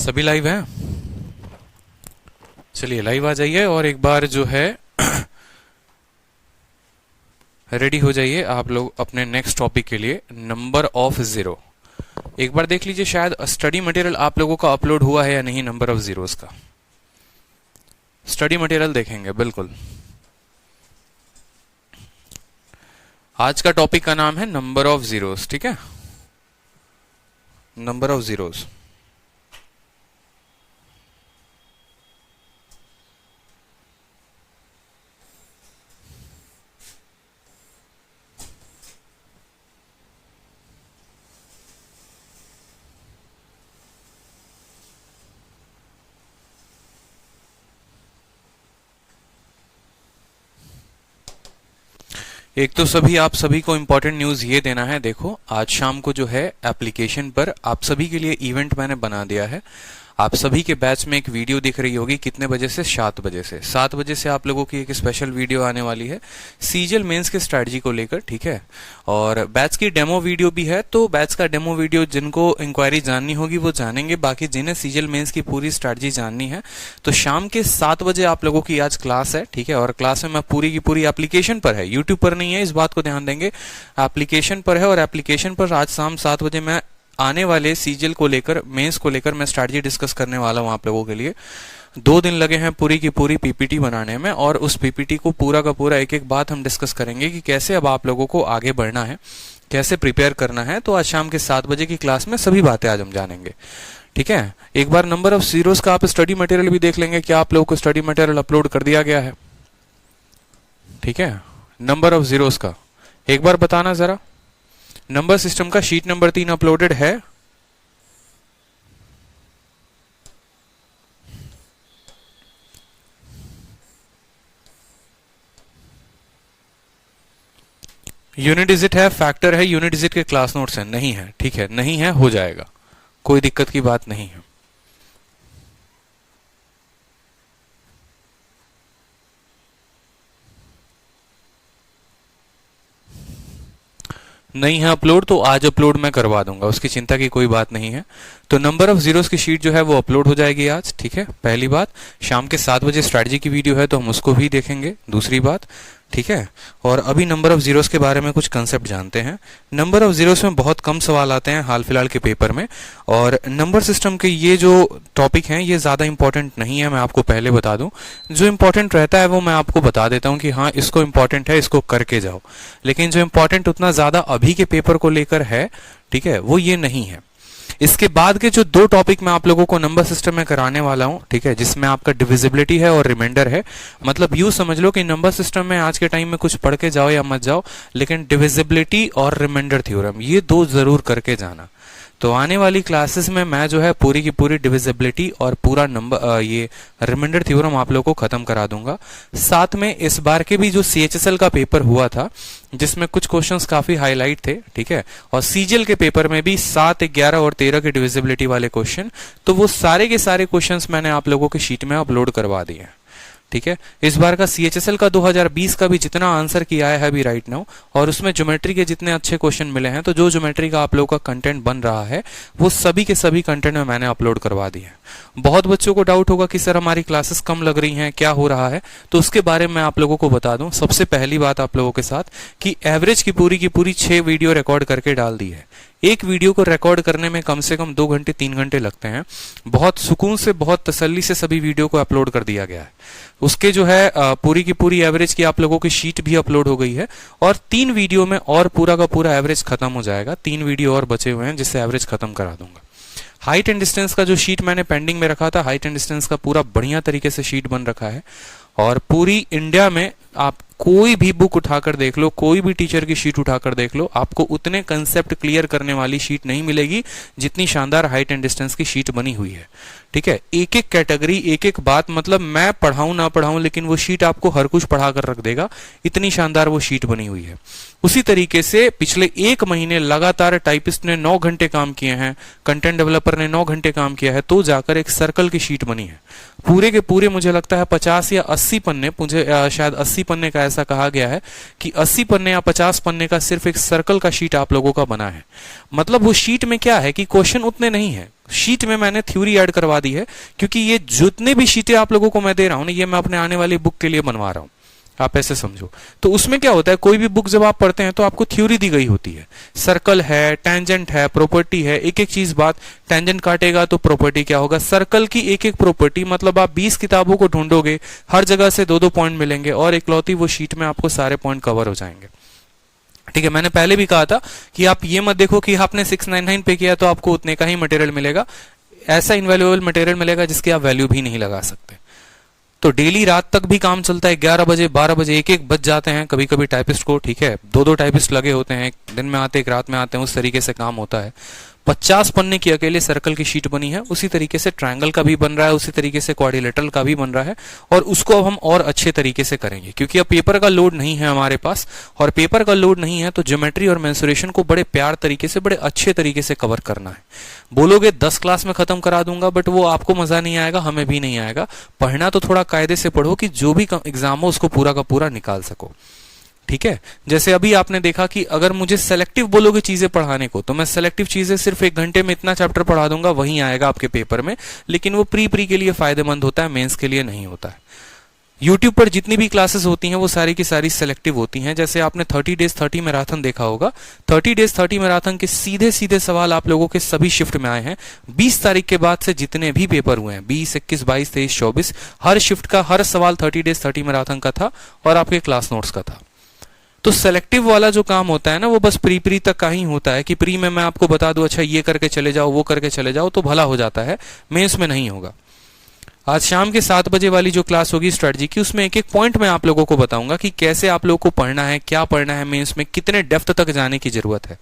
सभी लाइव हैं? चलिए लाइव आ जाइए और एक बार जो है रेडी हो जाइए आप लोग अपने नेक्स्ट टॉपिक के लिए, नंबर ऑफ जीरो। एक बार देख लीजिए शायद स्टडी मटेरियल आप लोगों का अपलोड हुआ है या नहीं। नंबर ऑफ जीरोस का स्टडी मटेरियल देखेंगे बिल्कुल। आज का टॉपिक का नाम है नंबर ऑफ जीरोस, ठीक है, नंबर ऑफ जीरोस। एक तो आप सभी को इंपॉर्टेंट न्यूज ये देना है। देखो आज शाम को जो है एप्लीकेशन पर आप सभी के लिए इवेंट मैंने बना दिया है। आप सभी के बैच में एक वीडियो दिख रही होगी, कितने बजे से? 7 बजे से। 7 बजे से आप लोगों की एक स्पेशल वीडियो आने वाली है सीजीएल मेंस के स्ट्रेटजी को लेकर, ठीक है। और बैच की डेमो वीडियो भी है, तो बैच का डेमो वीडियो जिनको इंक्वायरी जाननी होगी वो जानेंगे, बाकी जिन्हें सीजीएल मेंस की पूरी स्ट्रेटजी जाननी है तो शाम के 7 बजे आप लोगों की आज क्लास है, ठीक है। और क्लास में मैं पूरी की पूरी एप्लीकेशन पर है, यूट्यूब पर नहीं है, इस बात को ध्यान देंगे। एप्लीकेशन पर है और एप्लीकेशन पर आज शाम 7 बजे मैं आने वाले सीजीएल को लेकर, मेंस को लेकर मैं स्ट्रैटेजी डिस्कस करने वाला हूं आप लोगों के लिए। 2 दिन लगे हैं पूरी की पूरी पीपीटी बनाने में, और उस पीपीटी को पूरा का पूरा एक एक बात हम डिस्कस करेंगे कि कैसे अब आप लोगों को आगे बढ़ना है, कैसे प्रिपेयर करना है। तो आज शाम के 7 बजे की क्लास में सभी बातें आज हम जानेंगे, ठीक है। एक बार नंबर ऑफ जीरोस का आप स्टडी मटेरियल भी देख लेंगे, क्या आप लोगों को स्टडी मटेरियल अपलोड कर दिया गया है, ठीक है। नंबर ऑफ जीरोस का एक बार बताना जरा। नंबर सिस्टम का शीट नंबर 3 अपलोडेड है? यूनिट डिजिट है, फैक्टर है, यूनिट डिजिट के क्लास नोट्स है? नहीं है, ठीक है, नहीं है, हो जाएगा, कोई दिक्कत की बात नहीं है। नहीं है अपलोड तो आज अपलोड मैं करवा दूंगा, उसकी चिंता की कोई बात नहीं है। तो नंबर ऑफ जीरोस की शीट जो है वो अपलोड हो जाएगी आज, ठीक है। पहली बात, शाम के 7 बजे स्ट्रैटेजी की वीडियो है तो हम उसको भी देखेंगे, दूसरी बात, ठीक है। और अभी नंबर ऑफ जीरोस के बारे में कुछ कंसेप्ट जानते हैं। नंबर ऑफ जीरोस में बहुत कम सवाल आते हैं हाल फिलहाल के पेपर में, और नंबर सिस्टम के ये जो टॉपिक हैं ये ज्यादा इंपॉर्टेंट नहीं है, मैं आपको पहले बता दूं। जो इंपॉर्टेंट रहता है वो मैं आपको बता देता हूं कि हाँ इसको इंपॉर्टेंट है, इसको करके जाओ, लेकिन जो इंपॉर्टेंट उतना ज्यादा अभी के पेपर को लेकर है, ठीक है, वो ये नहीं है। इसके बाद के जो 2 टॉपिक मैं आप लोगों को नंबर सिस्टम में कराने वाला हूं, ठीक है, जिसमें आपका डिविजिबिलिटी है और रिमाइंडर है। मतलब यूं समझ लो कि नंबर सिस्टम में आज के टाइम में कुछ पढ़ के जाओ या मत जाओ, लेकिन डिविजिबिलिटी और रिमाइंडर थ्योरम ये 2 जरूर करके जाना। तो आने वाली क्लासेस में मैं जो है पूरी की पूरी डिविजिबिलिटी और पूरा नंबर ये रिमाइंडर थ्योरम आप लोगों को खत्म करा दूंगा। साथ में इस बार के भी जो सीएचएसएल का पेपर हुआ था जिसमें कुछ क्वेश्चंस काफी हाईलाइट थे, ठीक है, और सीजीएल के पेपर में भी 7, 11 और 13 के डिविजिबिलिटी वाले क्वेश्चन, तो वो सारे के सारे क्वेश्चंस मैंने आप लोगों के शीट में अपलोड करवा दिए हैं, ठीक है। इस बार का सीएचएसएल का 2020 का भी जितना आंसर किया है अभी राइट नाउ, और उसमें ज्योमेट्री के जितने अच्छे क्वेश्चन मिले हैं, तो जो ज्योमेट्री का आप लोगों का कंटेंट बन रहा है वो सभी के सभी कंटेंट में मैंने अपलोड करवा दिए हैं। बहुत बच्चों को डाउट होगा कि सर हमारी क्लासेस कम लग रही हैं, क्या हो रहा है, तो उसके बारे में आप लोगों को बता दूं। सबसे पहली बात आप लोगों के साथ कि एवरेज की पूरी 6 वीडियो रिकॉर्ड करके डाल दी है। एक वीडियो को रिकॉर्ड करने में कम से कम 2 घंटे 3 घंटे लगते हैं। बहुत सुकून से, बहुत तसल्ली से सभी वीडियो को अपलोड कर दिया गया है। उसके जो है पूरी की पूरी एवरेज की आप लोगों की शीट भी अपलोड हो गई है, और 3 वीडियो में और पूरा का पूरा एवरेज खत्म हो जाएगा। 3 वीडियो और बचे हुए हैं जिससे एवरेज खत्म करा दूंगा। हाइट एंड डिस्टेंस का जो शीट मैंने पेंडिंग में रखा था, हाइट एंड डिस्टेंस का पूरा बढ़िया तरीके से शीट बन रखा है, और पूरी इंडिया में आप कोई भी बुक उठाकर देख लो, कोई भी टीचर की शीट उठाकर देख लो, आपको उतने कंसेप्ट क्लियर करने वाली शीट नहीं मिलेगी जितनी शानदार हाइट एंड डिस्टेंस की शीट बनी हुई है, ठीक है। एक एक कैटेगरी, एक एक बात, मतलब मैं पढ़ाऊं ना पढ़ाऊं लेकिन वो शीट आपको हर कुछ पढ़ा कर रख देगा, इतनी शानदार वो शीट बनी हुई है। उसी तरीके से पिछले 1 महीने लगातार टाइपिस्ट ने 9 घंटे काम किए हैं, कंटेंट डेवलपर ने 9 घंटे काम किया है, तो जाकर एक सर्कल की शीट बनी है। पूरे के पूरे मुझे लगता है 50 या 80 पन्ने, मुझे शायद 80 पन्ने का ऐसा कहा गया है कि 80 पन्ने या 50 पन्ने का सिर्फ एक सर्कल का शीट आप लोगों का बना है। मतलब वो शीट में क्या है कि क्वेश्चन उतने नहीं है, शीट में मैंने थ्योरी ऐड करवा दी है, क्योंकि ये जितने भी शीटें आप लोगों को मैं दे रहा हूं ना, ये मैं अपने आने वाली बुक के लिए बनवा रहा हूं, आप ऐसे समझो। तो उसमें क्या होता है, कोई भी बुक जब आप पढ़ते हैं तो आपको थ्योरी दी गई होती है, सर्कल है, टेंजेंट है, प्रॉपर्टी है, एक एक चीज बात। टेंजेंट काटेगा तो प्रॉपर्टी क्या होगा, सर्कल की एक एक प्रॉपर्टी। मतलब आप 20 किताबों को ढूंढोगे, हर जगह से 2-2 पॉइंट मिलेंगे और इकलौती वो शीट में आपको सारे पॉइंट कवर हो जाएंगे। ठीक है, मैंने पहले भी कहा था कि आप ये मत देखो कि आपने 699 पे किया तो आपको उतने का ही मटेरियल मिलेगा। ऐसा इनवैल्यूएबल मटेरियल मिलेगा जिसकी आप वैल्यू भी नहीं लगा सकते। तो डेली रात तक भी काम चलता है, 11 बजे 12 बजे एक बज जाते हैं कभी कभी टाइपिस्ट को। ठीक है, 2-2 टाइपिस्ट लगे होते हैं, एक दिन में आते एक रात में आते हैं, उस तरीके से काम होता है। 50 पन्ने की अकेले सर्कल की शीट बनी है, उसी तरीके से ट्रायंगल का भी बन रहा है, उसी तरीके से क्वाड्रिलेटरल का भी बन रहा है। और उसको अब हम और अच्छे तरीके से करेंगे, क्योंकि अब पेपर का लोड नहीं है हमारे पास, और पेपर का लोड नहीं है तो ज्योमेट्री और मेंसुरेशन को बड़े प्यार तरीके से, बड़े अच्छे तरीके से कवर करना है। बोलोगे 10 क्लास में खत्म करा दूंगा, बट वो आपको मजा नहीं आएगा, हमें भी नहीं आएगा। पढ़ना तो थोड़ा कायदे से पढ़ो कि जो भी एग्जाम हो उसको पूरा का पूरा निकाल सको। ठीक है, जैसे अभी आपने देखा कि अगर मुझे सेलेक्टिव बोलोगे चीजें पढ़ाने को, तो मैं सेलेक्टिव चीजें सिर्फ 1 घंटे में इतना चैप्टर पढ़ा दूंगा, वही आएगा आपके पेपर में। लेकिन वो प्री के लिए फायदेमंद होता है, मेंस के लिए नहीं होता है। यूट्यूब पर जितनी भी क्लासेस होती हैं वो सारी की सारी सेलेक्टिव होती हैं। जैसे आपने 30 डेज 30 मैराथन देखा होगा, 30 डेज 30 मैराथन के सीधे सीधे सवाल आप लोगों के सभी शिफ्ट में आए हैं। 20 तारीख के बाद से जितने भी पेपर हुए हैं, 20, 21, 22, 23, 24, हर शिफ्ट का हर सवाल 30 डेज 30 मैराथन का था और आपके क्लास नोट्स का था। तो सेलेक्टिव वाला जो काम होता है ना, वो बस प्री तक का ही होता है कि प्री में मैं आपको बता दूं अच्छा ये करके चले जाओ, वो करके चले जाओ, तो भला हो जाता है, मेंस में नहीं होगा। आज शाम के 7 बजे वाली जो क्लास होगी स्ट्रेटजी की, उसमें एक एक पॉइंट मैं आप लोगों को बताऊंगा कि कैसे आप लोगों को पढ़ना है, क्या पढ़ना है, मेंस में कितने डेप्थ तक जाने की जरूरत है।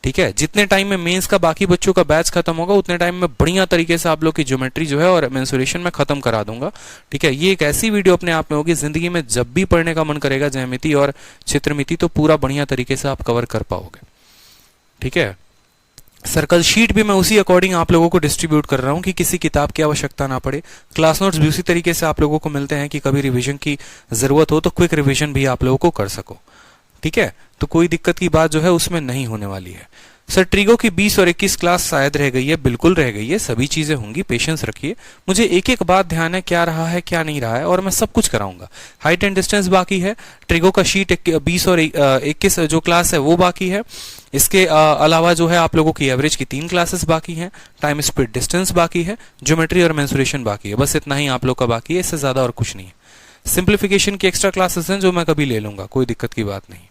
ठीक है, जितने टाइम में मेंस का बाकी बच्चों का बैच खत्म होगा, उतने टाइम में बढ़िया तरीके से आप लोग की ज्योमेट्री जो है और मेंसुरेशन में खत्म करा दूंगा। ठीक है, ये एक ऐसी वीडियो अपने आप में होगी, जिंदगी में जब भी पढ़ने का मन करेगा ज्यामिति और चित्रमिति, तो पूरा बढ़िया तरीके से आप कवर कर पाओगे। ठीक है, सर्कल शीट भी मैं उसी अकॉर्डिंग आप लोगों को डिस्ट्रीब्यूट कर रहा हूं कि किसी किताब की आवश्यकता ना पड़े। क्लास नोट्स भी उसी तरीके से आप लोगों को मिलते हैं कि कभी रिवीजन की जरूरत हो तो क्विक रिवीजन भी आप लोगों को कर सको। ठीक है, तो कोई दिक्कत की बात जो है उसमें नहीं होने वाली है। सर ट्रिगो की 20 और 21 क्लास शायद रह गई है, बिल्कुल रह गई है, सभी चीजें होंगी, पेशेंस रखिए। मुझे एक एक बात ध्यान है, क्या रहा है क्या नहीं रहा है, और मैं सब कुछ कराऊंगा। हाइट एंड डिस्टेंस बाकी है, ट्रिगो का शीट 20 और 21 जो क्लास है वो बाकी है। इसके अलावा जो है आप लोगों की एवरेज की 3 क्लासेस बाकी हैं, टाइम स्पीड डिस्टेंस बाकी है, ज्योमेट्री और मेंसुरेशन बाकी है। बस इतना ही आप लोग का बाकी है, इससे ज्यादा और कुछ नहीं है। सिंप्लीफिकेशन की एक्स्ट्रा क्लासेस हैं जो मैं कभी ले लूंगा, कोई दिक्कत की बात नहीं।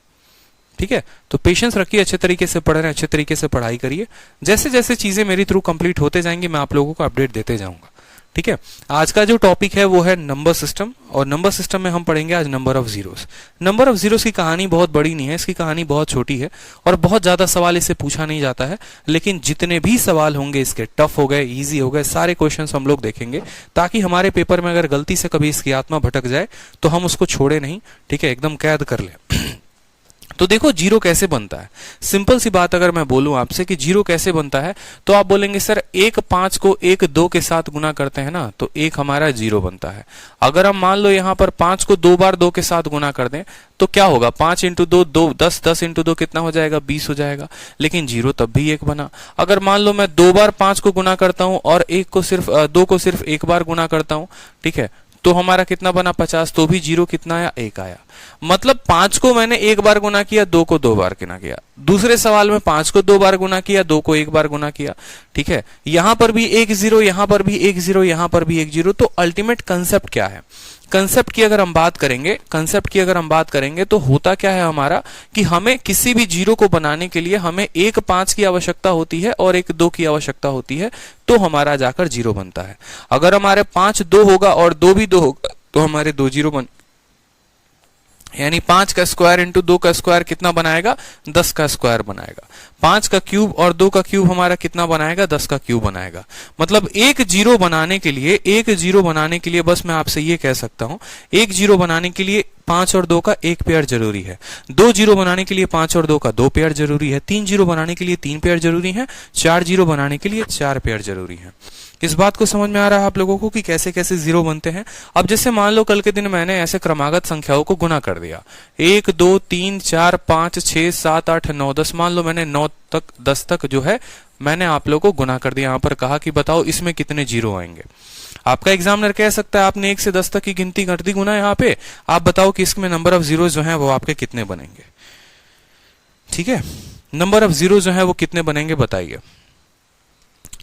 ठीक है, तो पेशेंस रखिए, अच्छे तरीके से पढ़ रहे हैं, अच्छे तरीके से पढ़ाई करिए। जैसे जैसे चीजें मेरी थ्रू कंप्लीट होते जाएंगी मैं आप लोगों को अपडेट देते जाऊंगा। ठीक है, आज का जो टॉपिक है वो है नंबर सिस्टम, और नंबर सिस्टम में हम पढ़ेंगे आज number of zeros. Number of zeros की कहानी बहुत बड़ी नहीं है, इसकी कहानी बहुत छोटी है और बहुत ज्यादा सवाल इससे पूछा नहीं जाता है। लेकिन जितने भी सवाल होंगे इसके, टफ हो गए, इजी हो गए, सारे क्वेश्चंस हम लोग देखेंगे, ताकि हमारे पेपर में अगर गलती से कभी इसकी आत्मा भटक जाए तो हम उसको छोड़े नहीं। ठीक है, एकदम कैद कर ले। तो देखो जीरो कैसे बनता है, सिंपल सी बात अगर मैं बोलूं आपसे कि जीरो कैसे बनता है, तो आप बोलेंगे सर 1 5 को 1 2 के साथ गुना करते हैं ना, तो 1 हमारा जीरो बनता है। अगर हम मान लो यहां पर 5 को 2 बार 2 के साथ गुना कर दें तो क्या होगा, 5 × 2 2, 10, 10 × 2 कितना हो जाएगा, 20 हो जाएगा। लेकिन जीरो तब भी 1 बना। अगर मान लो मैं 2 बार 5 को गुना करता हूं और 2 को सिर्फ 1 बार गुना करता हूं, ठीक है, तो हमारा कितना बना, 50, तो भी जीरो कितना आया, 1 आया। मतलब 5 को मैंने 1 बार गुना किया, 2 को 2 बार गुना किया। दूसरे सवाल में 5 को 2 बार गुना किया, 2 को 1 बार गुना किया। ठीक है, यहां पर भी 1 0, यहां पर भी 1 0, यहां पर भी 1 0। तो अल्टीमेट कंसेप्ट क्या है, कंसेप्ट की अगर हम बात करेंगे तो होता क्या है हमारा कि हमें किसी भी जीरो को बनाने के लिए हमें 1 5 की आवश्यकता होती है और 1 2 की आवश्यकता होती है, तो हमारा जाकर जीरो बनता है। अगर हमारे 5 2 होगा और 2 भी 2 होगा तो हमारे 2 जीरो बन, यानी 5 का स्क्वायर इंटू 2 का स्क्वायर कितना बनाएगा, 10 का स्क्वायर बनाएगा। 5 का क्यूब और 2 का क्यूब हमारा कितना बनाएगा, 10 का क्यूब बनाएगा। मतलब एक जीरो बनाने के लिए बस मैं आपसे ये कह सकता हूं, एक जीरो बनाने के लिए 5 और 2 का एक पेयर जरूरी है, 2 जीरो बनाने के लिए 5 और 2 का 2 पेयर जरूरी है, 3 जीरो बनाने के लिए 3 पेयर जरूरी है, 4 जीरो बनाने के लिए 4 पेयर जरूरी है। इस बात को समझ में आ रहा है आप लोगों को कि कैसे कैसे जीरो बनते हैं। अब जैसे मान लो कल के दिन मैंने ऐसे क्रमागत संख्याओं को गुना कर दिया, 1 2 3 4 5 6 7 8 9 10, मान लो मैंने 9 तक 10 तक जो है मैंने आप लोगों को गुना कर दिया। यहां पर कहा कि बताओ इसमें कितने जीरो आएंगे। आपका एग्जामिनर कह सकता है आपने 1 से 10 तक की गिनती कर दी गुना, यहाँ पे आप बताओ कि इसमें नंबर ऑफ जीरो जो है वो आपके कितने बनेंगे। ठीक है, नंबर ऑफ जीरो जो है वो कितने बनेंगे बताइए।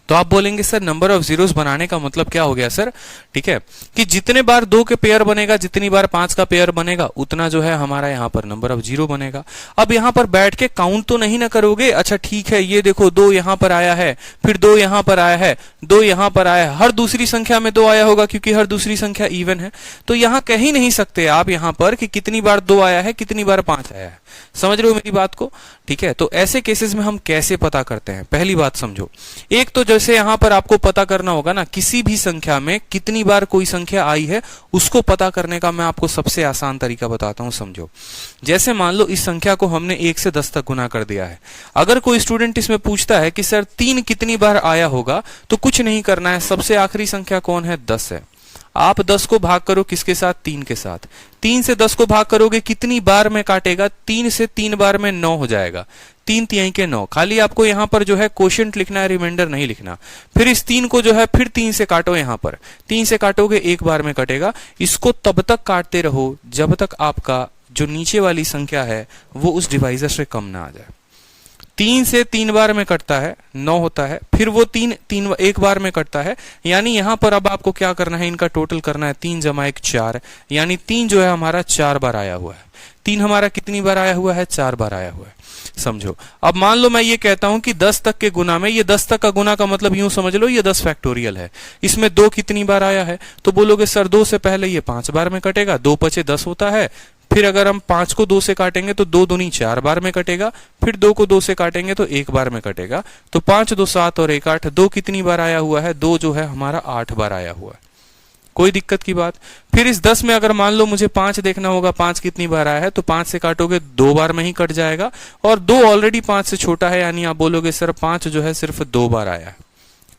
तो आप बोलेंगे सर नंबर ऑफ जीरोस बनाने का मतलब क्या हो गया सर, ठीक है, कि जितने बार 2 के पेयर बनेगा, जितनी बार 5 का पेयर बनेगा, उतना जो है हमारा यहाँ पर नंबर ऑफ जीरो बनेगा। अब यहाँ पर बैठ के काउंट तो नहीं ना करोगे, अच्छा ठीक है ये देखो 2 यहाँ पर आया है, फिर 2 यहाँ पर आया है, 2 यहाँ पर आया है, हर दूसरी संख्या में 2 आया होगा क्योंकि हर दूसरी संख्या इवन है। तो यहाँ कह ही नहीं सकते आप यहाँ पर कि कितनी बार 2 आया है, कितनी बार 5 आया है। समझ रहे हो मेरी बात को, ठीक है। तो ऐसे केसेस में हम कैसे पता करते हैं, पहली बात समझो। एक तो जैसे यहां पर आपको पता करना होगा ना, किसी भी संख्या में कितनी बार कोई संख्या आई है उसको पता करने का मैं आपको सबसे आसान तरीका बताता हूं, समझो। जैसे मान लो इस संख्या को हमने 1 से 10 तक गुना कर दिया है। अगर कोई स्टूडेंट इसमें पूछता है कि सर 3 कितनी बार आया होगा, तो कुछ नहीं करना है, सबसे आखिरी संख्या कौन है, 10 है। आप 10 को भाग करो किसके साथ, 3 के साथ। 3 से 10 को भाग करोगे कितनी बार में काटेगा, 3 से 3 बार में 9 हो जाएगा, 3 तिहाई के 9। खाली आपको यहां पर जो है क्वोशिएंट लिखना है, रिमाइंडर नहीं लिखना। फिर इस 3 को जो है फिर 3 से काटो, यहां पर 3 से काटोगे 1 बार में कटेगा। इसको तब तक काटते रहो जब तक आपका जो नीचे वाली संख्या है वो उस डिवाइजर से कम ना आ जाए। 3 से 3 बार में कटता है, 9 होता है, फिर वो 3 एक बार में कटता है, यानी यहां पर अब आपको क्या करना है, इनका टोटल करना है, 3 जमा 1 4, यानी 3 जो है हमारा 4 बार आया हुआ है। 3 हमारा कितनी बार आया हुआ है, 4 बार आया हुआ है, समझो। अब मान लो मैं ये कहता हूं कि 10 तक के गुना में, ये 10 तक का गुना का मतलब यूं समझ लो ये 10 फैक्टोरियल है, इसमें 2 कितनी बार आया है, तो बोलोगे सर 2 से पहले ये 5 बार में कटेगा, 2 पचे 10 होता है। फिर अगर हम 5 को 2 से काटेंगे तो 2 दूनी 4 बार में कटेगा, फिर 2 को 2 से काटेंगे तो 1 बार में कटेगा। तो 5 2 7 और 1 8, 2 कितनी बार आया हुआ है, 2 जो है हमारा 8 बार आया हुआ है। कोई दिक्कत की बात। फिर इस 10 में अगर मान लो मुझे 5 देखना होगा, 5 कितनी बार आया है, तो 5 से काटोगे 2 बार में ही कट जाएगा, और 2 ऑलरेडी 5 से छोटा है, यानी आप बोलोगे सर 5 जो है सिर्फ 2 बार आया है।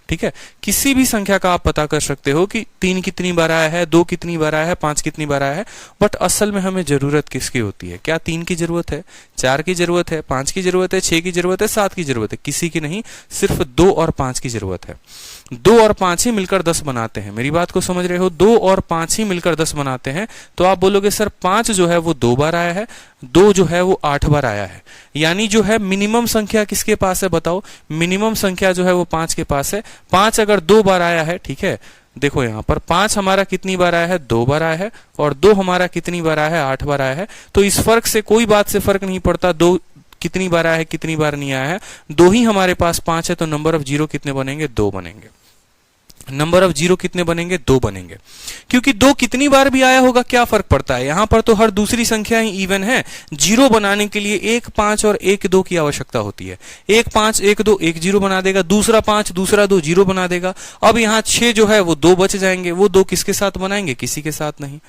ठीक है, किसी भी संख्या का आप पता कर सकते हो कि 3 कितनी बार आया है, 2 कितनी बार आया है, 5 कितनी बार आया है, बट असल में हमें जरूरत किसकी होती है, क्या 3 की जरूरत है, 4 की जरूरत है, 5 की जरूरत है, 6 की जरूरत है, 7 की जरूरत है, किसी की नहीं, सिर्फ 2 और 5 की जरूरत है। 2 और 5 ही मिलकर 10 बनाते हैं, मेरी बात को समझ रहे हो, 2 और 5 ही मिलकर 10 बनाते हैं। तो आप बोलोगे सर 5 जो है वो 2 बार आया है, 2 जो है वो 8 बार आया है, यानी जो है मिनिमम संख्या किसके पास है बताओ, मिनिमम संख्या जो है वो 5 के पास है। 5 अगर 2 बार आया है, ठीक है, देखो यहां पर 5 हमारा कितनी बार आया है, 2 बार आया है, और 2 हमारा कितनी बार आया है, 8 बार आया है। तो इस फर्क से कोई बात से फर्क नहीं पड़ता 2 कितनी बार आया है, कितनी बार नहीं आया है, 2 ही हमारे पास 5 है, तो नंबर ऑफ जीरो कितने बनेंगे, 2 बनेंगे। नंबर ऑफ जीरो कितने बनेंगे, 2 बनेंगे, क्योंकि 2 कितनी बार भी आया होगा क्या फर्क पड़ता है, यहां पर तो हर दूसरी संख्या ही इवन है। जीरो बनाने के लिए 1 5 और 1 2 की आवश्यकता होती है। 1 5 1 2 1 जीरो बना देगा, दूसरा 5 दूसरा 2 जीरो बना देगा। अब यहां 6 जो है वो 2 बच जाएंगे, वो 2 किसके साथ बनाएंगे, किसी के साथ नहीं।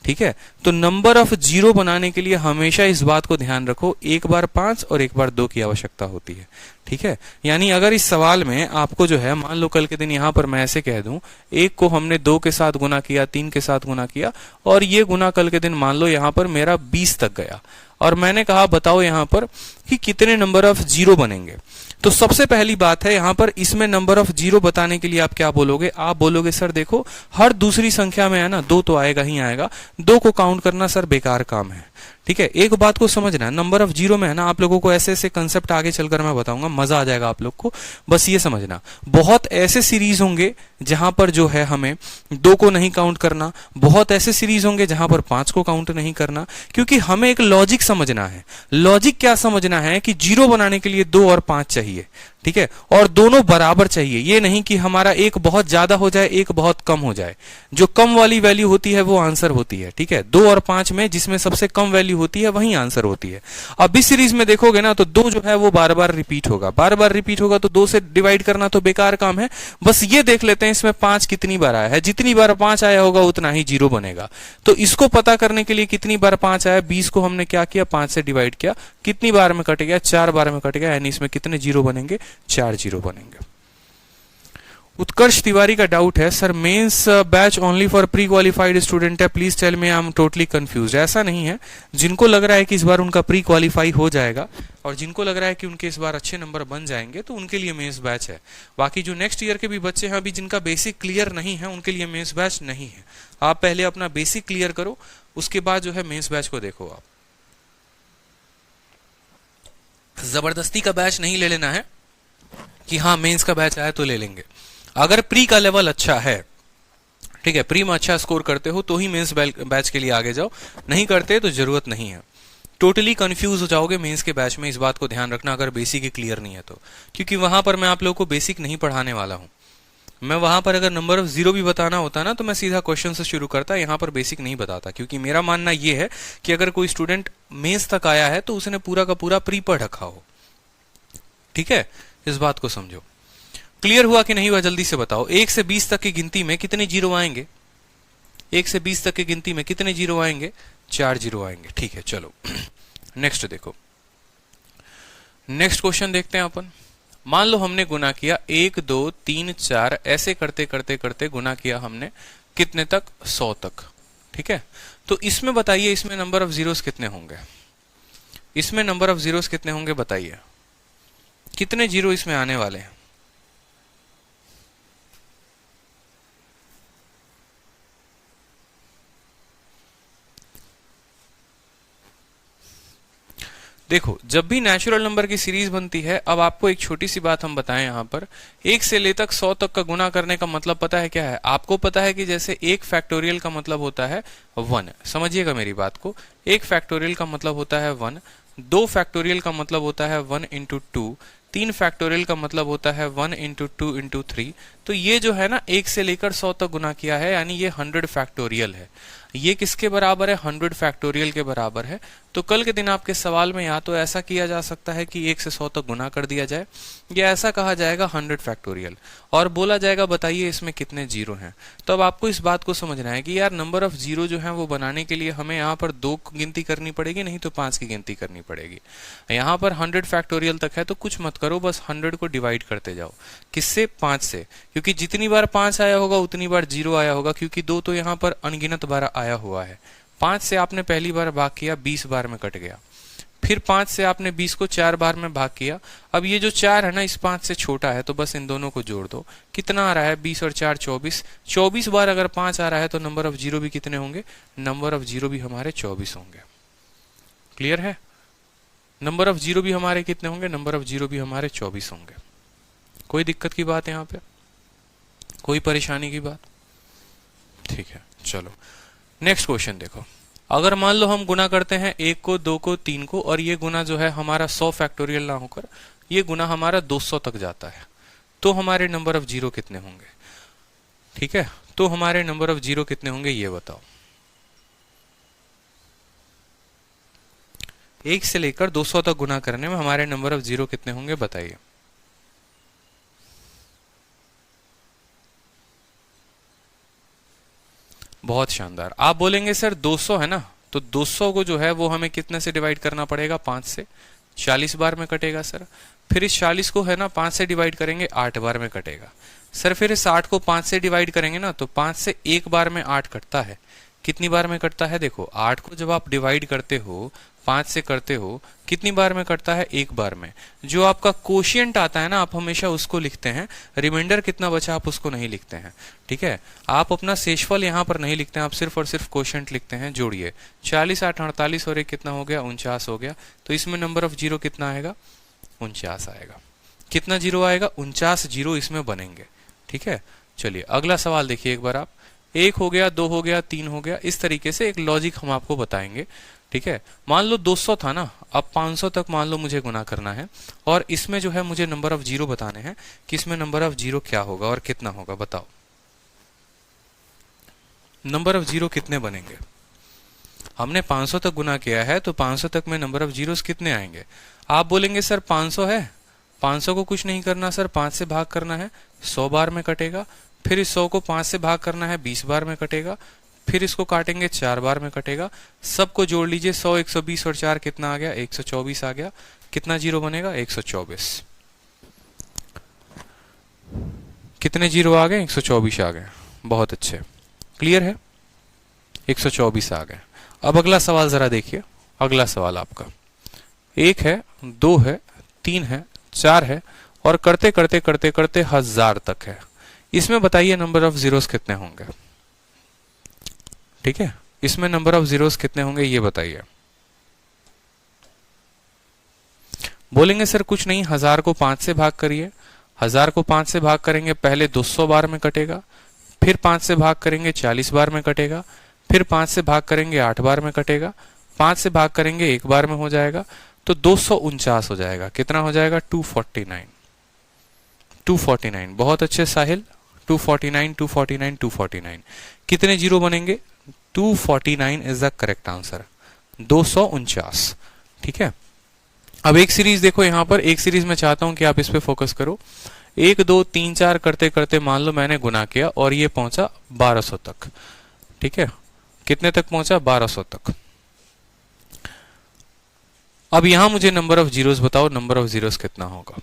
ठीक है, तो नंबर ऑफ जीरो बनाने के लिए हमेशा इस बात को ध्यान रखो, 1 बार 5 और 1 बार 2 की आवश्यकता होती है। ठीक है, यानी अगर इस सवाल में आपको जो है, मान लो कल के दिन यहां पर मैं ऐसे कह दूं, 1 को हमने 2 के साथ गुना किया, 3 के साथ गुना किया, और ये गुना कल के दिन मान लो यहां पर मेरा 20 तक गया, और मैंने कहा बताओ यहां पर कि कितने नंबर ऑफ जीरो बनेंगे। तो सबसे पहली बात है यहां पर, इसमें नंबर ऑफ जीरो बताने के लिए आप क्या बोलोगे, आप बोलोगे सर देखो हर दूसरी संख्या में है ना 2 तो आएगा ही आएगा, 2 को काउंट करना सर बेकार काम है। ठीक है, एक बात को समझना है, नंबर ऑफ जीरो में है ना, आप लोगों को ऐसे ऐसे कंसेप्ट आगे चलकर मैं बताऊंगा, मजा आ जाएगा आप लोग को। बस ये समझना, बहुत ऐसे सीरीज होंगे जहां पर जो है हमें 2 को नहीं काउंट करना, बहुत ऐसे सीरीज होंगे जहां पर 5 को काउंट नहीं करना, क्योंकि हमें एक लॉजिक समझना है। लॉजिक क्या समझना है कि जीरो बनाने के लिए 2 और 5 चाहिए। ठीक है, और दोनों बराबर चाहिए, ये नहीं कि हमारा एक बहुत ज्यादा हो जाए एक बहुत कम हो जाए। जो कम वाली वैल्यू होती है वो आंसर होती है, ठीक है। 2 और 5 में जिसमें सबसे कम वैल्यू होती है वही आंसर होती है। अब इस सीरीज में देखोगे ना तो 2 जो है वो बार बार रिपीट होगा, बार बार रिपीट होगा, तो 2 से डिवाइड करना तो बेकार काम है। बस ये देख लेते हैं इसमें 5 कितनी बार आया है, जितनी बार 5 आया होगा उतना ही 0 बनेगा। तो इसको पता करने के लिए कितनी बार 5 आया, 20 को हमने क्या किया 5 से डिवाइड किया, कितनी बार में कट गया 4 बार में कट गया, यानी इसमें कितने 0 बनेंगे 4 0 बनेंगे। उत्कर्ष तिवारी का डाउट है, sir mains batch only for pre qualified student है, please tell me, I am totally confuse. ऐसा नहीं है, जिनको लग रहा है कि इस बार उनका प्री क्वालिफाई हो जाएगा और जिनको लग रहा है कि उनके इस बार अच्छे नंबर बन जाएंगे तो उनके लिए मेंस बैच है। बाकी जो नेक्स्ट ईयर के भी बच्चे हैं अभी जिनका बेसिक क्लियर नहीं है उनके लिए मेंस बैच नहीं है। आप पहले अपना बेसिक क्लियर करो, उसके बाद जो है मेंस बैच को देखो। आप जबरदस्ती का बैच नहीं ले लेना है कि हाँ मेंस का बैच आया तो ले लेंगे। अगर प्री का लेवल अच्छा है, ठीक है, प्री में अच्छा स्कोर करते हो तो ही मेंस बैच के लिए आगे जाओ, नहीं करते तो जरूरत नहीं है। टोटली कंफ्यूज हो जाओगे मेंस के बैच में, इस बात को ध्यान रखना अगर बेसिक ही क्लियर नहीं है तो, क्योंकि वहां पर मैं आप लोगों को बेसिक नहीं पढ़ाने वाला हूं। मैं वहां पर अगर नंबर ऑफ 0 भी बताना होता ना तो मैं सीधा क्वेश्चन से शुरू करता, यहां पर बेसिक नहीं बताता, क्योंकि मेरा मानना यह है कि अगर कोई स्टूडेंट मेंस तक आया है तो उसने पूरा का पूरा प्री पढ़ रखा हो। ठीक है, इस बात को समझो। क्लियर हुआ कि नहीं हुआ जल्दी से बताओ। 1 से 20 तक की गिनती में कितने 0 आएंगे? 1 से 20 तक की गिनती में कितने 0 आएंगे? 4 0 आएंगे। ठीक है, चलो नेक्स्ट देखो, नेक्स्ट क्वेश्चन देखते हैं अपन। मान लो हमने गुना किया 1 2 3 4, ऐसे करते करते करते गुना किया हमने कितने तक? 100 तक। ठीक है, तो इसमें बताइए इसमें नंबर ऑफ जीरोस कितने होंगे? इसमें नंबर ऑफ जीरोस कितने होंगे बताइए, कितने 0 इसमें आने वाले हैं? देखो, जब भी नेचुरल नंबर की सीरीज बनती है, अब आपको एक छोटी सी बात हम बताएं यहां पर, 1 से ले तक 100 तक का गुना करने का मतलब पता है क्या है? आपको पता है कि जैसे 1 फैक्टोरियल का मतलब होता है 1, समझिएगा मेरी बात को। 1 फैक्टोरियल का मतलब होता है 1, 2 फैक्टोरियल का मतलब होता है 1 इंटू 2, 3 फैक्टोरियल का मतलब होता है 1 इंटू 2 इंटू 3। तो ये जो है ना 1 से लेकर 100 तक गुना किया है, यानी ये 100 फैक्टोरियल है। ये किसके बराबर है? 100 फैक्टोरियल के बराबर है। तो कल के दिन आपके सवाल में या तो ऐसा किया जा सकता है कि 1 से 100 तक गुना कर दिया जाए, या ऐसा कहा जाएगा 100 फैक्टोरियल और बोला जाएगा बताइए इसमें कितने 0 हैं। तो अब आपको इस बात को समझना है कि यार नंबर ऑफ 0 जो है वो बनाने के लिए हमें यहाँ पर 2 की गिनती करनी पड़ेगी, नहीं तो 5 की गिनती करनी पड़ेगी। यहाँ पर 100 फैक्टोरियल तक है तो कुछ मत करो, बस 100 को डिवाइड करते जाओ। किससे? 5 से, क्योंकि जितनी बार 5 आया होगा उतनी बार 0 आया होगा, क्योंकि 2 तो यहाँ पर अनगिनत बार आया हुआ है। 5 से आपने पहली बार भाग किया, 20 बार में कट गया। फिर 5 से आपने 20 को 4 बार में भाग किया। अब ये जो 4 है ना इस 5 से छोटा है, तो बस इन दोनों को जोड़ दो। कितना आ रहा है? 20 और 4 24। 24 बार अगर 5 आ रहा है तो नंबर ऑफ 0 भी कितने होंगे? नंबर ऑफ 0 भी हमारे 24 होंगे। क्लियर है? नंबर ऑफ 0 भी हमारे कितने होंगे? नंबर ऑफ 0 भी हमारे 24 होंगे। कोई दिक्कत की बात यहाँ पे? कोई परेशानी की बात? ठीक है, चलो नेक्स्ट क्वेश्चन देखो। अगर मान लो हम गुना करते हैं 1 को 2 को 3 को, और ये गुना जो है हमारा 100 फैक्टोरियल ना होकर ये गुना हमारा 200 तक जाता है, तो हमारे नंबर ऑफ 0 कितने होंगे? ठीक है, तो हमारे नंबर ऑफ 0 कितने होंगे ये बताओ। 1 से लेकर 200 तक गुना करने में हमारे नंबर ऑफ 0 कितने होंगे बताइए। बहुत शानदार। आप बोलेंगे सर 200 है ना, तो 200 को जो है वो हमें कितने से डिवाइड करना पड़ेगा? 5 से। 40 बार में कटेगा सर। फिर इस 40 को है ना 5 से डिवाइड करेंगे, 8 बार में कटेगा सर। फिर इस 8 को 5 से डिवाइड करेंगे ना तो 5 से एक बार में 8 कटता है। कितनी बार में कटता है? देखो 8 को जब आप डिवाइड करते हो 5 से करते हो, कितनी बार में कटता है? एक बार में। जो आपका कोशिएंट आता है ना आप हमेशा उसको लिखते हैं, रिमाइंडर कितना बचा आप उसको नहीं लिखते हैं। ठीक है, आप अपना शेषफल यहाँ पर नहीं लिखते हैं, आप सिर्फ और सिर्फ कोशिएंट लिखते हैं। जोड़िए 40 8 48 और एक कितना हो गया? 49 हो गया। तो इसमें नंबर ऑफ 0 कितना आएगा? 49 आएगा। कितना 0 आएगा? 49 0 इसमें बनेंगे। ठीक है, चलिए अगला सवाल देखिए एक बार आप। 1 हो गया, 2 हो गया, 3 हो गया, इस तरीके से एक लॉजिक हम आपको बताएंगे। ठीक है, मान लो 200 था ना, अब 500 तक मान लो मुझे गुना करना है, और इसमें जो है मुझे नंबर ऑफ जीरो बताने हैं कि इसमें नंबर ऑफ जीरो क्या होगा और कितना होगा, बताओ नंबर ऑफ जीरो कितने बनेंगे। हमने 500 तक गुना किया है तो 500 तक में नंबर ऑफ जीरोस कितने आएंगे। आप बोलेंगे सर 500 है, 500 को कुछ नहीं करना सर, 5 से भाग करना है, 100 बार में कटेगा, फिर इस 100 को 5 से भाग करना है, 20 बार में कटेगा, फिर इसको काटेंगे 4 बार में कटेगा, सबको जोड़ लीजिए, 100 120 और 4 कितना आ गया, 124 आ गया। कितना जीरो बनेगा, 124। कितने जीरो आ गए, 124 आ गए। बहुत अच्छे, क्लियर है, 124 आ गए। अब अगला सवाल जरा देखिए, अगला सवाल आपका 1 है, 2 है, 3 है, 4 है, और करते करते करते करते 1000 तक है। इसमें बताइए नंबर ऑफ जीरोस कितने होंगे। ठीक है, इसमें नंबर ऑफ जीरोस कितने होंगे ये बताइए। बोलेंगे सर कुछ नहीं, 1000 को 5 से भाग करिए। 1000 को 5 से भाग करेंगे, पहले 200 बार में कटेगा, फिर 5 से भाग करेंगे 40 बार में कटेगा, फिर 5 से भाग करेंगे 8 बार में कटेगा, 5 से भाग करेंगे 1 बार में हो जाएगा, तो 249 हो जाएगा। कितना हो जाएगा, 249। 249, बहुत अच्छे साहिल, 249 249 249। कितने जीरो बनेंगे, 249 इज द करेक्ट आंसर, 249। ठीक है, अब एक सीरीज देखो, यहां पर एक सीरीज में चाहता हूं कि आप इस पे फोकस करो। 1 2 3 4 करते करते मान लो मैंने गुना किया और ये पहुंचा 1200 तक। ठीक है, कितने तक पहुंचा, 1200 तक। अब यहां मुझे नंबर ऑफ जीरोस बताओ, नंबर ऑफ जीरोस कितना होगा,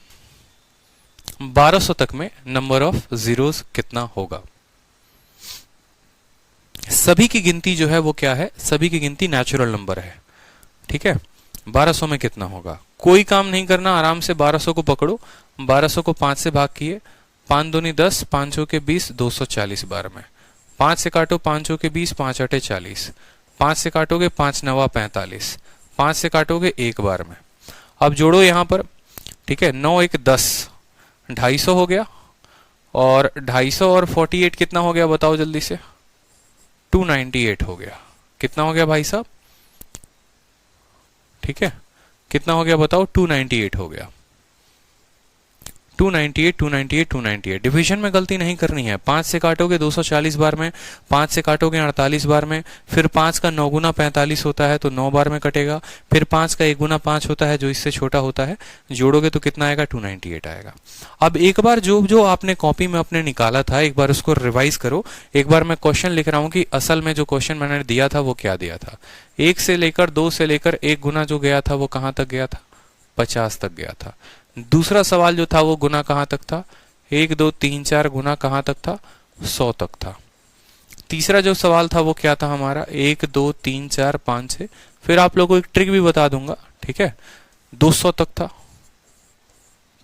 1200 तक में नंबर ऑफ जीरोस कितना होगा। सभी की गिनती जो है वो क्या है, सभी की गिनती नेचुरल नंबर है। ठीक है, 1200 में कितना होगा, कोई काम नहीं करना, आराम से 1200 को पकड़ो, 1200 को 5 से भाग किए, 5 दूनी 10, 5 चौके 20, 240 बार में। 5 से काटो, 5 चौके 20, 5 आठे 40, 5 से काटोगे 5 नवा 45, 5 से काटोगे 1 बार में। अब जोड़ो यहां पर, ठीक है, 9 1 10, 250 हो गया, और 250 और 48 कितना हो गया बताओ जल्दी से, 298 हो गया। कितना हो गया भाई साहब, ठीक है, कितना हो गया बताओ, 298 हो गया। 298 298 298। डिवीजन में गलती नहीं करनी है। 5 से काटोगे 240 बार में, 5 से काटोगे 48 बार में, फिर 5 का 9 गुना 45 होता है तो 9 बार में कटेगा, फिर 5 का 1 गुना 5 होता है जो इससे छोटा होता है, जोड़ोगे तो कितना आएगा, 298 आएगा। अब एक बार जो जो आपने कॉपी में अपने निकाला था एक बार उसको रिवाइज करो। एक बार मैं क्वेश्चन लिख रहा हूं कि असल में जो क्वेश्चन मैंने दिया था वो क्या दिया था। 1 से लेकर 2 से लेकर 1 गुना जो गया था वो कहां तक गया था, 50 तक गया था। दूसरा सवाल जो था वो गुना कहां तक था, 1 2 3 4 गुना कहां तक था, 100 तक था। तीसरा जो सवाल था वो क्या था हमारा, 1 2 3 4 5 6, फिर आप लोगों को एक ट्रिक भी बता दूंगा, ठीक है, 200 तक था।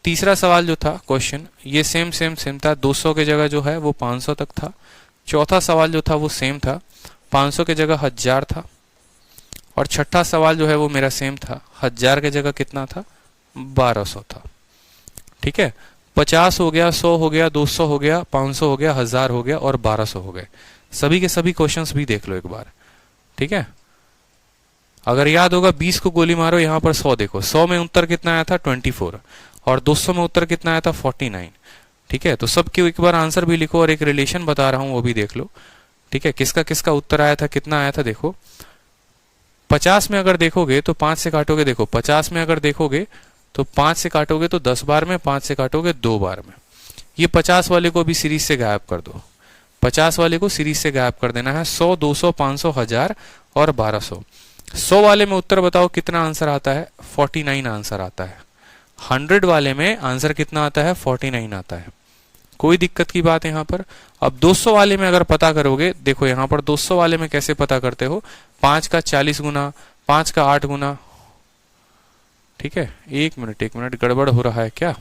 तीसरा सवाल जो था क्वेश्चन ये सेम था, 200 की जगह जो है वो 500 तक था। चौथा सवाल जो था वो सेम था, 500 की जगह 1000 था। और छठा सवाल जो है वो मेरा सेम था, 1000 की जगह कितना था, 1200 था। ठीक है, 50 हो गया, 100 हो गया, 200 हो गया, 500 हो गया, 1000 हो गया और 1200 हो गए। सभी के सभी क्वेश्चंस भी देख लो एक बार, ठीक है। अगर याद होगा 20 को गोली मारो, यहां पर 100 देखो, 100 में उत्तर कितना आया था 24, और 200 में उत्तर कितना आया था 49। ठीक है, तो सबके एक बार आंसर भी लिखो और एक रिलेशन बता रहा हूं वो भी देख लो। ठीक है, किसका किसका उत्तर आया था, कितना आया था देखो। 50 में अगर देखोगे तो 5 से काटोगे, देखो 50 में अगर देखोगे तो 5 से काटोगे तो 10 बार में, 5 से काटोगे 2 बार में। ये 50 वाले को भी सीरीज से गायब कर दो, 50 वाले को सीरीज से गायब कर देना है। 100 200 500 1000 और 1200। 100 वाले में उत्तर बताओ कितना आंसर आता है, 49 आंसर आता है। 100 वाले में आंसर कितना आता है, 49 आता है। कोई दिक्कत की बात यहां पर। अब 200 वाले में अगर पता करोगे, देखो यहां पर 200 वाले में कैसे पता करते हो, 5 का 40 गुना, 5 का 8 गुना। ठीक है, एक मिनट गड़बड़ हो रहा है क्या।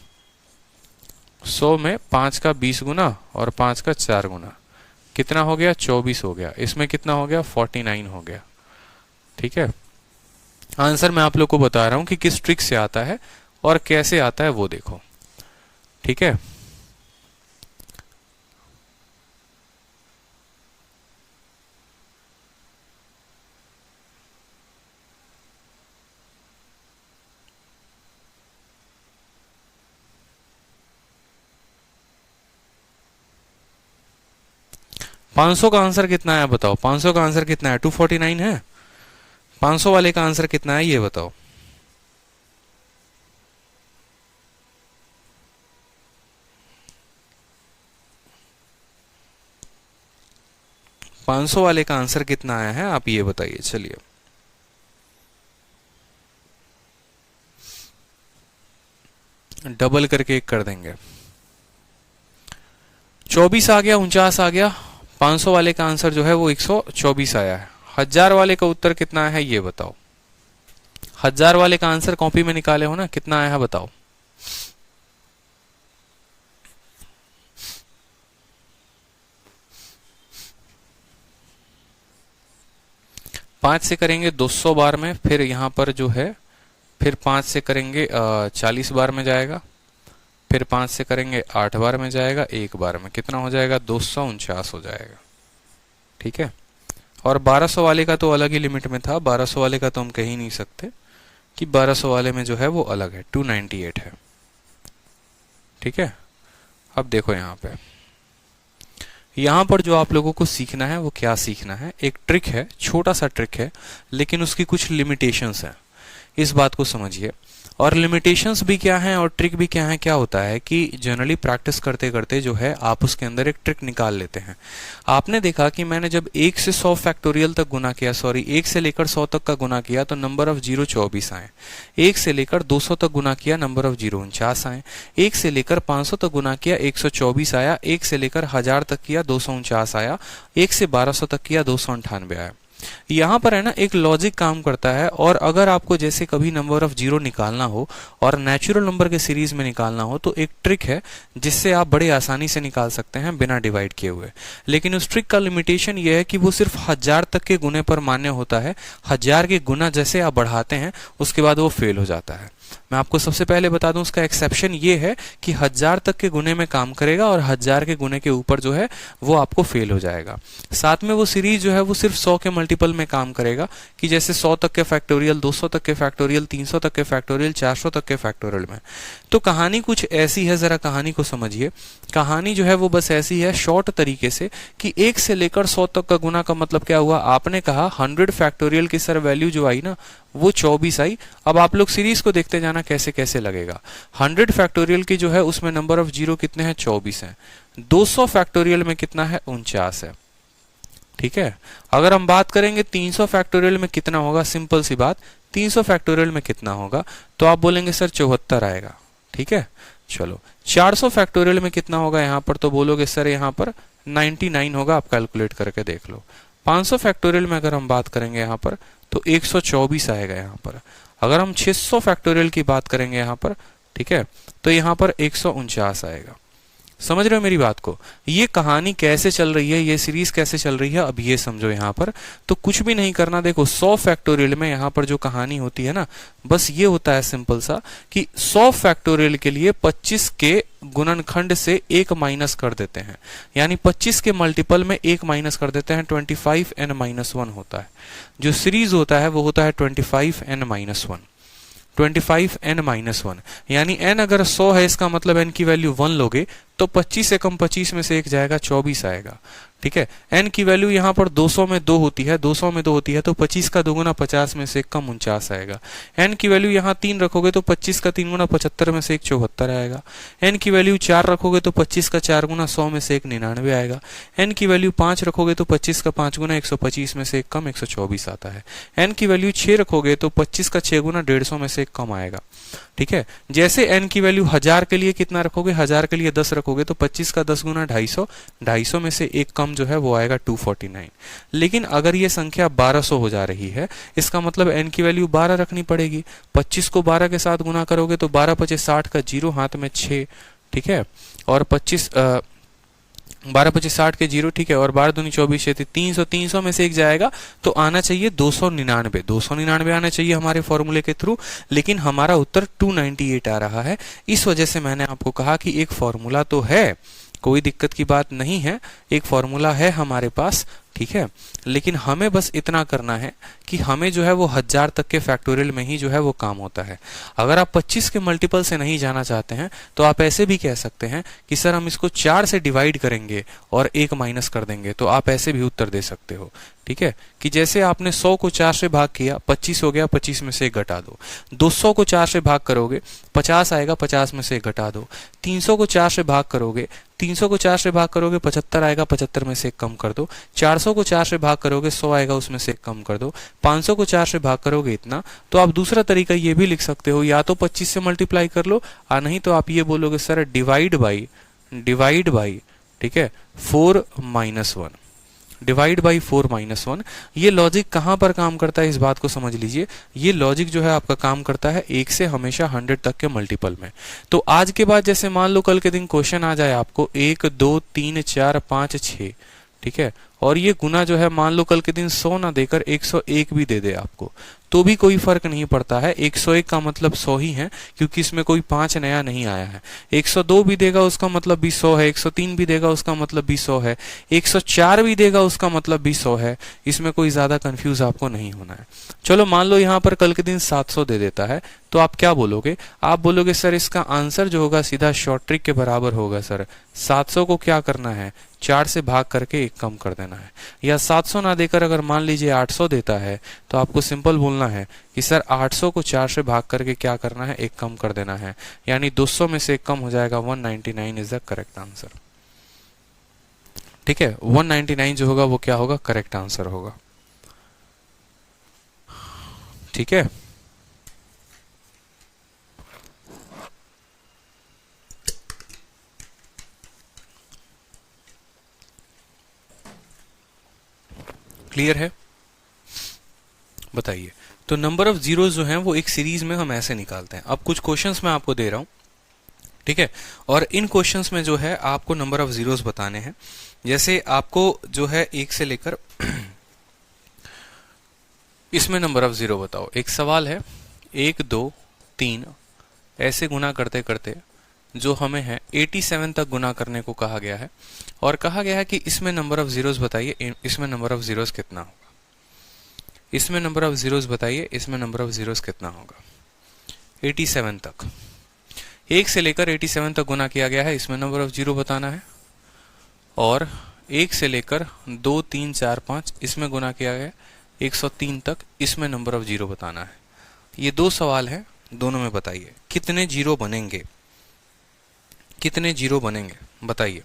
100 में 5 का 20 गुना और 5 का 4 गुना कितना हो गया, 24 हो गया। इसमें कितना हो गया, 49 हो गया। ठीक है, आंसर मैं आप लोग को बता रहा हूं कि किस ट्रिक से आता है और कैसे आता है वो देखो। ठीक है, 500 का आंसर कितना है बताओ, 500 का आंसर कितना है, 249 है। 500 वाले का आंसर कितना है ये बताओ। 500 वाले का आंसर कितना आया है आप ये बताइए। चलिए डबल करके एक कर देंगे। 24 आ गया, 49 आ गया। 500 वाले का आंसर जो है वो 124 आया है। 1000 वाले का उत्तर कितना है ये बताओ। 1000 वाले का आंसर कॉपी में निकाले हो ना, कितना आया है बताओ। 5 से करेंगे 200 बार में, फिर यहां पर जो है फिर 5 से करेंगे 40 बार में जाएगा, फिर 5 से करेंगे 8 बार में जाएगा, एक बार में कितना हो जाएगा, 249 हो जाएगा। ठीक है। और 1200 वाले का तो अलग ही लिमिट में था, 1200 वाले का तो हम कह ही नहीं सकते कि 1200 वाले में जो है वो अलग है, 298 है। ठीक है। अब देखो यहां पर जो आप लोगों को सीखना है वो क्या सीखना है, एक ट्रिक है, छोटा सा ट्रिक है, लेकिन उसकी कुछ लिमिटेशंस हैं, इस बात को समझिए। और लिमिटेशंस भी क्या हैं और ट्रिक भी क्या है, क्या होता है कि जनरली प्रैक्टिस करते करते जो है आप उसके अंदर एक ट्रिक निकाल लेते हैं। आपने देखा कि मैंने जब 1 से 100 फैक्टोरियल तक गुना किया, 1 से लेकर 100 तक का गुना किया तो नंबर ऑफ जीरो 24 आए। 1 से लेकर 200 तक गुना किया, नंबर ऑफ जीरो 49 आए। 1 से लेकर 500 तक गुना किया, 124 आया। 1 से लेकर 1000 तक किया, 249 आया। 1 से 1200 तक किया, 298 आया। यहां पर है ना एक लॉजिक काम करता है। और अगर आपको जैसे कभी नंबर ऑफ जीरो निकालना हो और नेचुरल नंबर के सीरीज में निकालना हो तो एक ट्रिक है जिससे आप बड़े आसानी से निकाल सकते हैं बिना डिवाइड किए हुए। लेकिन उस ट्रिक का लिमिटेशन यह है कि वो सिर्फ 1000 तक के गुने पर मान्य होता है। 1000 के गुना जैसे आप बढ़ाते हैं उसके बाद वो फेल हो जाता है। मैं आपको सबसे पहले बता दूं उसका एक्सेप्शन ये है कि 1000 तक के गुने में काम करेगा और 1000 के गुने के ऊपर जो है वो आपको फेल हो जाएगा। साथ में वो सीरीज जो है वो सिर्फ 100 के मल्टीपल में काम करेगा कि जैसे 100 तक के फैक्टोरियल, 200 तक के फैक्टोरियल, 300 तक के फैक्टोरियल, 400 तक के फैक्टोरियल में। तो कहानी कुछ ऐसी है, जरा कहानी को समझिए। कहानी जो है वो बस ऐसी है शॉर्ट तरीके से कि 1 से लेकर 100 तक का गुना का मतलब क्या हुआ, आपने कहा 100 फैक्टोरियल की सर वैल्यू जो आई ना वो 24 आई। अब आप लोग सीरीज को देखते जाना कैसे कैसे लगेगा। 100 फैक्टोरियल की जो है उसमें नंबर ऑफ जीरो कितने हैं, 24 हैं। 200 फैक्टोरियल में कितना है, 49 है। ठीक है। अगर हम बात करेंगे 300 फैक्टोरियल में कितना होगा, सिंपल सी बात, 300 फैक्टोरियल में कितना होगा तो आप बोलेंगे सर 74 आएगा। ठीक है। चलो 400 फैक्टोरियल में कितना होगा यहां पर, तो बोलोगे सर यहां पर 99 होगा। आप कैलकुलेट करके देख लो। 500 फैक्टोरियल में अगर हम बात करेंगे यहां पर तो 124 आएगा यहां पर। अगर हम 600 फैक्टोरियल की बात करेंगे यहां पर, ठीक है, तो यहां पर 149 आएगा। समझ रहे हो मेरी बात को। ये कहानी कैसे चल रही है, ये सीरीज कैसे चल रही है, अब ये समझो। यहां पर तो कुछ भी नहीं करना। देखो 100 फैक्टोरियल में यहां पर जो कहानी होती है ना, बस ये होता है सिंपल सा कि 100 फैक्टोरियल के लिए 25 के गुणनखंड से 1 माइनस कर देते हैं, यानी 25 के मल्टीपल में 1 माइनस कर देते हैं। 25n-1 होता है। जो सीरीज होता है वो होता है 25n-1, 25n-1, यानी n अगर 100 है इसका मतलब n की वैल्यू 1 लोगे तो 25 से कम 25 में से 1 जाएगा, 24 आएगा। ठीक है। n की वैल्यू यहां पर 200 में 2 होती है, 200 में 2 होती है तो 25 का 2 गुना 50 में से 1 कम 49 आएगा। n की वैल्यू यहां 3 रखोगे तो 25 का 3 गुना 75 में से 1 74 आएगा। n की वैल्यू 4 रखोगे तो 25 का 4 गुना 100 में से 1 99 आएगा। n की वैल्यू 5 रखोगे तो 25 का 5 गुना 125 में से 1 कम 124 आता है। n की वैल्यू 6 रखोगे तो 25 का 6 गुना 150 में से 1 कम आएगा। ठीक है। जैसे n की वैल्यू 1000 के लिए कितना रखोगे, 1000 के लिए 10 रखोगे तो 25 का 10 गुना 250, 250 में से 1 कम जो है वो आएगा 249। लेकिन अगर ये संख्या 1200 हो जा रही है इसका मतलब n की वैल्यू 12 रखनी पड़ेगी। 25 को 12 के साथ गुना करोगे तो 12 25 60 का 0 हाथ में 6। ठीक है। और 12 25 60 के 0। ठीक है। और 12 दूनी 24 है 300, 300 में से 1 जाएगा तो आना चाहिए 299, 299 आना चाहिए हमारे फॉर्मूले के थ्रू, लेकिन हमारा उत्तर 298 आ रहा है। इस वजह से मैंने आपको कहा कि एक फॉर्मूला तो है, कोई दिक्कत की बात नहीं है, एक फॉर्मूला है हमारे पास। ठीक ठीक है। लेकिन हमें बस इतना करना है कि हमें जो है वो 1000 तक के फैक्टोरियल में ही जो है वो काम होता है। अगर आप 25 के मल्टीपल से नहीं जाना चाहते हैं तो आप ऐसे भी कह सकते हैं कि सर हम इसको 4 से डिवाइड करेंगे और 1 माइनस कर देंगे, तो आप ऐसे भी उत्तर दे सकते हो। ठीक है, कि जैसे आपने 100 को 4 से भाग किया, 25 हो गया, 25 में से 1 घटा दो। 200 को 4 से भाग करोगे, 50 आएगा, 50 में से 1 घटा दो। 300 को 4 से भाग करोगे, 300 को 4 से भाग करोगे, 75 आएगा, 75 में से 1 कम कर दो। 400 को 4 से भाग करोगे, 100 आएगा, उसमें से 1 कम कर दो। 500 को 4 से भाग करोगे इतना। तो आप दूसरा तरीका ये भी लिख सकते हो, या तो 25 से मल्टीप्लाई कर लो, और नहीं तो आप ये बोलोगे सर डिवाइड बाई, ठीक है, 4 माइनस 1, डिवाइड बाई 4 माइनस 1। ये लॉजिक कहां पर काम करता है, इस बात को समझ लीजिए। ये लॉजिक जो है आपका काम करता है 1 से हमेशा 100 तक के मल्टीपल में। तो आज के बाद जैसे मान लो कल के दिन क्वेश्चन आ जाए आपको 1 2 3 4 5 6, ठीक है, और ये गुना जो है मान लो कल के दिन 100 ना देकर 101 भी दे दे आपको, तो भी कोई फर्क नहीं पड़ता है। 101 का मतलब 100 ही है, क्योंकि इसमें कोई 5 नया नहीं आया है। 102 भी देगा उसका मतलब भी 100 है, 103 भी देगा उसका मतलब भी 100 है, 104 भी देगा उसका मतलब भी 100 है। इसमें कोई ज्यादा कंफ्यूज आपको नहीं होना है। चलो मान लो यहाँ पर कल के दिन 700 दे देता है, तो आप क्या बोलोगे? आप बोलोगे सर इसका आंसर जो होगा सीधा शॉर्ट ट्रिक के बराबर होगा सर। 700 को क्या करना है, 4 से भाग करके 1 कम कर देना है। या 700 ना देकर अगर मान लीजिए 800 देता है, तो आपको सिंपल बोलना है कि सर 800 को 4 से भाग करके क्या करना है, 1 कम कर देना है। यानी 200 में से 1 कम हो जाएगा, 199 इज द करेक्ट आंसर। ठीक है, 199 जो होगा वो क्या होगा, करेक्ट आंसर होगा। ठीक है, क्लियर है? बताइए। तो नंबर ऑफ जीरोस जो हैं वो एक सीरीज में हम ऐसे निकालते हैं। अब कुछ क्वेश्चंस मैं आपको दे रहा हूं, ठीक है, और इन क्वेश्चंस में जो है आपको नंबर ऑफ जीरोस बताने हैं। जैसे आपको जो है 1 से लेकर इसमें नंबर ऑफ जीरो बताओ। एक सवाल है 1 2 3 ऐसे गुना करते करते जो हमें है 87 तक गुना करने को कहा गया है, और कहा गया है कि इसमें नंबर ऑफ जीरोस बताइए, इसमें नंबर ऑफ जीरोस कितना होगा। इसमें नंबर ऑफ जीरोस बताइए, इसमें नंबर ऑफ जीरोस कितना होगा। 87 तक, 1 से लेकर 87 तक गुना किया गया है, इसमें नंबर ऑफ जीरो बताना है। और 1 से लेकर 2 3 4 5 इसमें गुना किया गया 103 तक, इसमें नंबर ऑफ जीरो बताना है। ये 2 सवाल हैं, दोनों में बताइए कितने जीरो बनेंगे, कितने जीरो बनेंगे बताइए।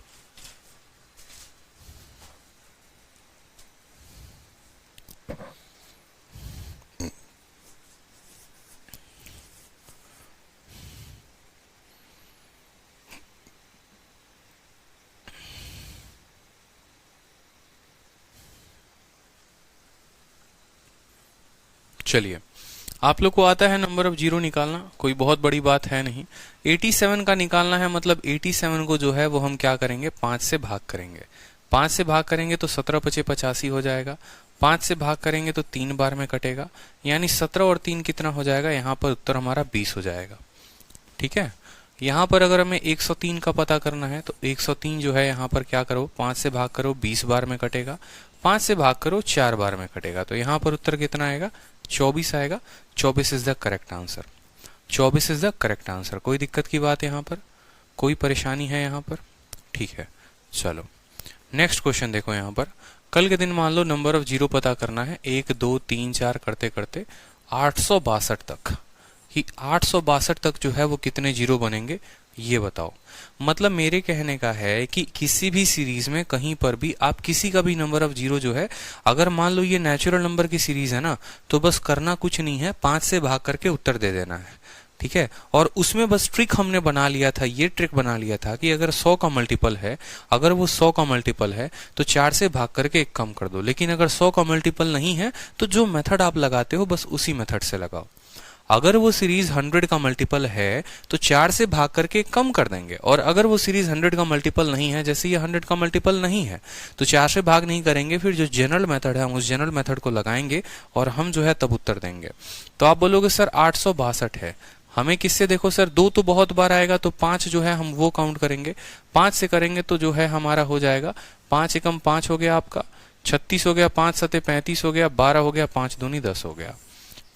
चलिए, आप लोग को आता है नंबर ऑफ जीरो निकालना, कोई बहुत बड़ी बात है नहीं। 87 का निकालना है, मतलब 87 को जो है वो हम क्या करेंगे, 5 से भाग करेंगे। 5 से भाग करेंगे तो 17 पचे 85 हो जाएगा। 5 से भाग करेंगे तो 3 बार में कटेगा, यानी 17 और 3 कितना हो जाएगा, यहाँ पर उत्तर हमारा 20 हो जाएगा। ठीक है, यहाँ पर अगर हमें 103 का पता करना है तो 103 जो है यहाँ पर क्या करो, 5 से भाग करो 20 बार में कटेगा, 5 से भाग करो 4 बार में कटेगा, तो यहाँ पर उत्तर कितना आएगा, 24 आएगा। 24 is the correct answer. 24 is the correct answer. कोई दिक्कत की बात यहाँ पर, कोई परेशानी है यहाँ पर? ठीक है, चलो नेक्स्ट क्वेश्चन देखो। यहाँ पर कल के दिन मान लो नंबर ऑफ जीरो पता करना है, 1 2 3 4 करते करते 862 तक, कि 862 तक जो है वो कितने जीरो बनेंगे ये बताओ। मतलब मेरे कहने का है कि किसी भी सीरीज में कहीं पर भी आप किसी का भी नंबर ऑफ जीरो जो है, अगर मान लो ये नेचुरल नंबर की सीरीज है ना, तो बस करना कुछ नहीं है, 5 से भाग करके उत्तर दे देना है। ठीक है, और उसमें बस ट्रिक हमने बना लिया था, ये ट्रिक बना लिया था कि अगर 100 का मल्टीपल है, अगर वो 100 का मल्टीपल है तो 4 से भाग करके 1 कम कर दो। लेकिन अगर 100 का मल्टीपल नहीं है तो जो मेथड आप लगाते हो बस उसी मेथड से लगाओ। अगर वो सीरीज 100 का मल्टीपल है तो 4 से भाग करके कम कर देंगे, और अगर वो सीरीज 100 का मल्टीपल नहीं है, जैसे ये 100 का मल्टीपल नहीं है, तो 4 से भाग नहीं करेंगे, फिर जो जनरल मेथड है हम उस जनरल मेथड को लगाएंगे और हम जो है तब उत्तर देंगे। तो आप बोलोगे सर 862 है, हमें किससे, देखो सर 2 तो बहुत बार आएगा, तो 5 जो है हम वो काउंट करेंगे। 5 से करेंगे तो जो है हमारा हो जाएगा 5 एकम 5 हो गया आपका, 36 हो गया, 5 सते 35 हो गया, 12 हो गया, 5 दूनी 10 हो गया।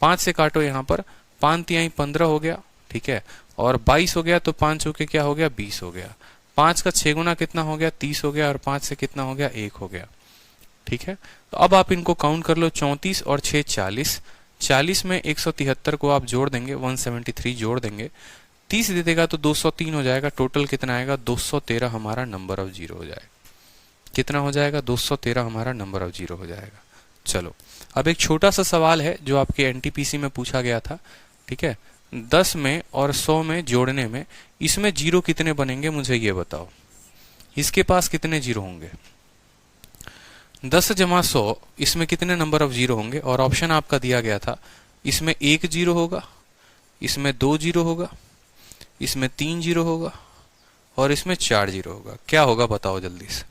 5 से काटो यहाँ पर, 5 तिहाई 15 हो गया, ठीक है, और 22 हो गया, तो 5 चौके क्या हो गया, 20 हो गया। 5 का 6 गुना कितना हो गया, 30 हो गया, और 5 से कितना हो गया, 1 हो गया, ठीक है। तो अब आप इनको काउंट कर लो, 34 और 6 40, 40 में 173 को आप जोड़ देंगे, 173 जोड़ देंगे, 30 दे देगा तो 203 हो जाएगा। टोटल कितना आएगा, 213 हमारा नंबर ऑफ जीरो हो जाएगा। कितना हो जाएगा, 213 हमारा नंबर ऑफ जीरो हो जाएगा। चलो अब एक छोटा सा सवाल है जो आपके एनटीपीसी में पूछा गया था, ठीक है। 10 में और 100 में जोड़ने में इसमें जीरो कितने बनेंगे, मुझे ये बताओ। इसके पास कितने जीरो होंगे, 10 जमा 100, इसमें कितने नंबर ऑफ जीरो होंगे। और ऑप्शन आपका दिया गया था, इसमें 1 जीरो होगा, इसमें 2 जीरो होगा, इसमें 3 जीरो होगा, और इसमें 4 जीरो होगा। क्या होगा बताओ जल्दी से।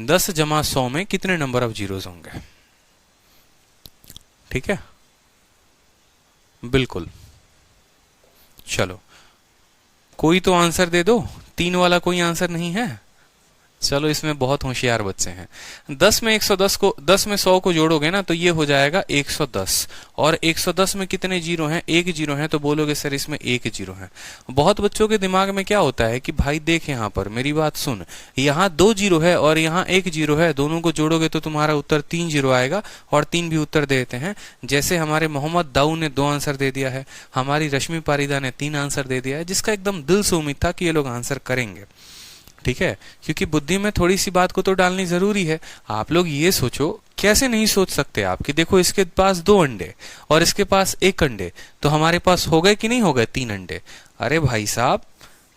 10 जमा 100 में कितने नंबर ऑफ जीरोस होंगे, ठीक है, बिल्कुल। चलो कोई तो आंसर दे दो, 3 वाला कोई आंसर नहीं है। चलो इसमें बहुत होशियार बच्चे हैं। 10 में 110 को 10 में 100 को जोड़ोगे ना तो ये हो जाएगा 110, और 110 में कितने जीरो हैं, 1 जीरो हैं, तो बोलोगे सर इसमें 1 जीरो है। बहुत बच्चों के दिमाग में क्या होता है कि भाई देख यहाँ पर मेरी बात सुन, यहाँ 2 जीरो है और यहाँ 1 जीरो है, दोनों को जोड़ोगे तो तुम्हारा उत्तर 3 जीरो आएगा, और 3 भी उत्तर देते हैं। जैसे हमारे मोहम्मद दाऊ ने 2 आंसर दे दिया है, हमारी रश्मि पारिदा ने 3 आंसर दे दिया है, जिसका एकदम दिल से उम्मीद था कि ये लोग आंसर करेंगे, ठीक है। क्योंकि बुद्धि में थोड़ी सी बात को तो डालनी जरूरी है। आप लोग ये सोचो, कैसे नहीं सोच सकते आप कि देखो इसके पास 2 अंडे और इसके पास 1 अंडे, तो हमारे पास हो गए कि नहीं हो गए 3 अंडे। अरे भाई साहब,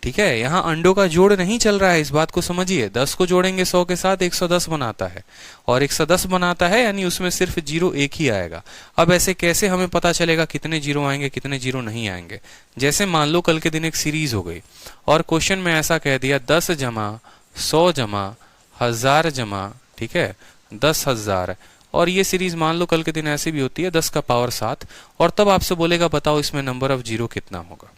ठीक है, यहाँ अंडों का जोड़ नहीं चल रहा है, इस बात को समझिए। 10 को जोड़ेंगे 100 के साथ 110 बनाता है, और 110 बनाता है यानी उसमें सिर्फ जीरो 1 ही आएगा। अब ऐसे कैसे हमें पता चलेगा कितने जीरो आएंगे कितने जीरो नहीं आएंगे। जैसे मान लो कल के दिन एक सीरीज हो गई और क्वेश्चन में ऐसा कह दिया 10 जमा 100 जमा 1000 जमा, ठीक है, 10,000, और ये सीरीज मान लो कल के दिन ऐसे भी होती है 10 का पावर 7, और तब आपसे बोलेगा बताओ इसमें नंबर ऑफ जीरो कितना होगा,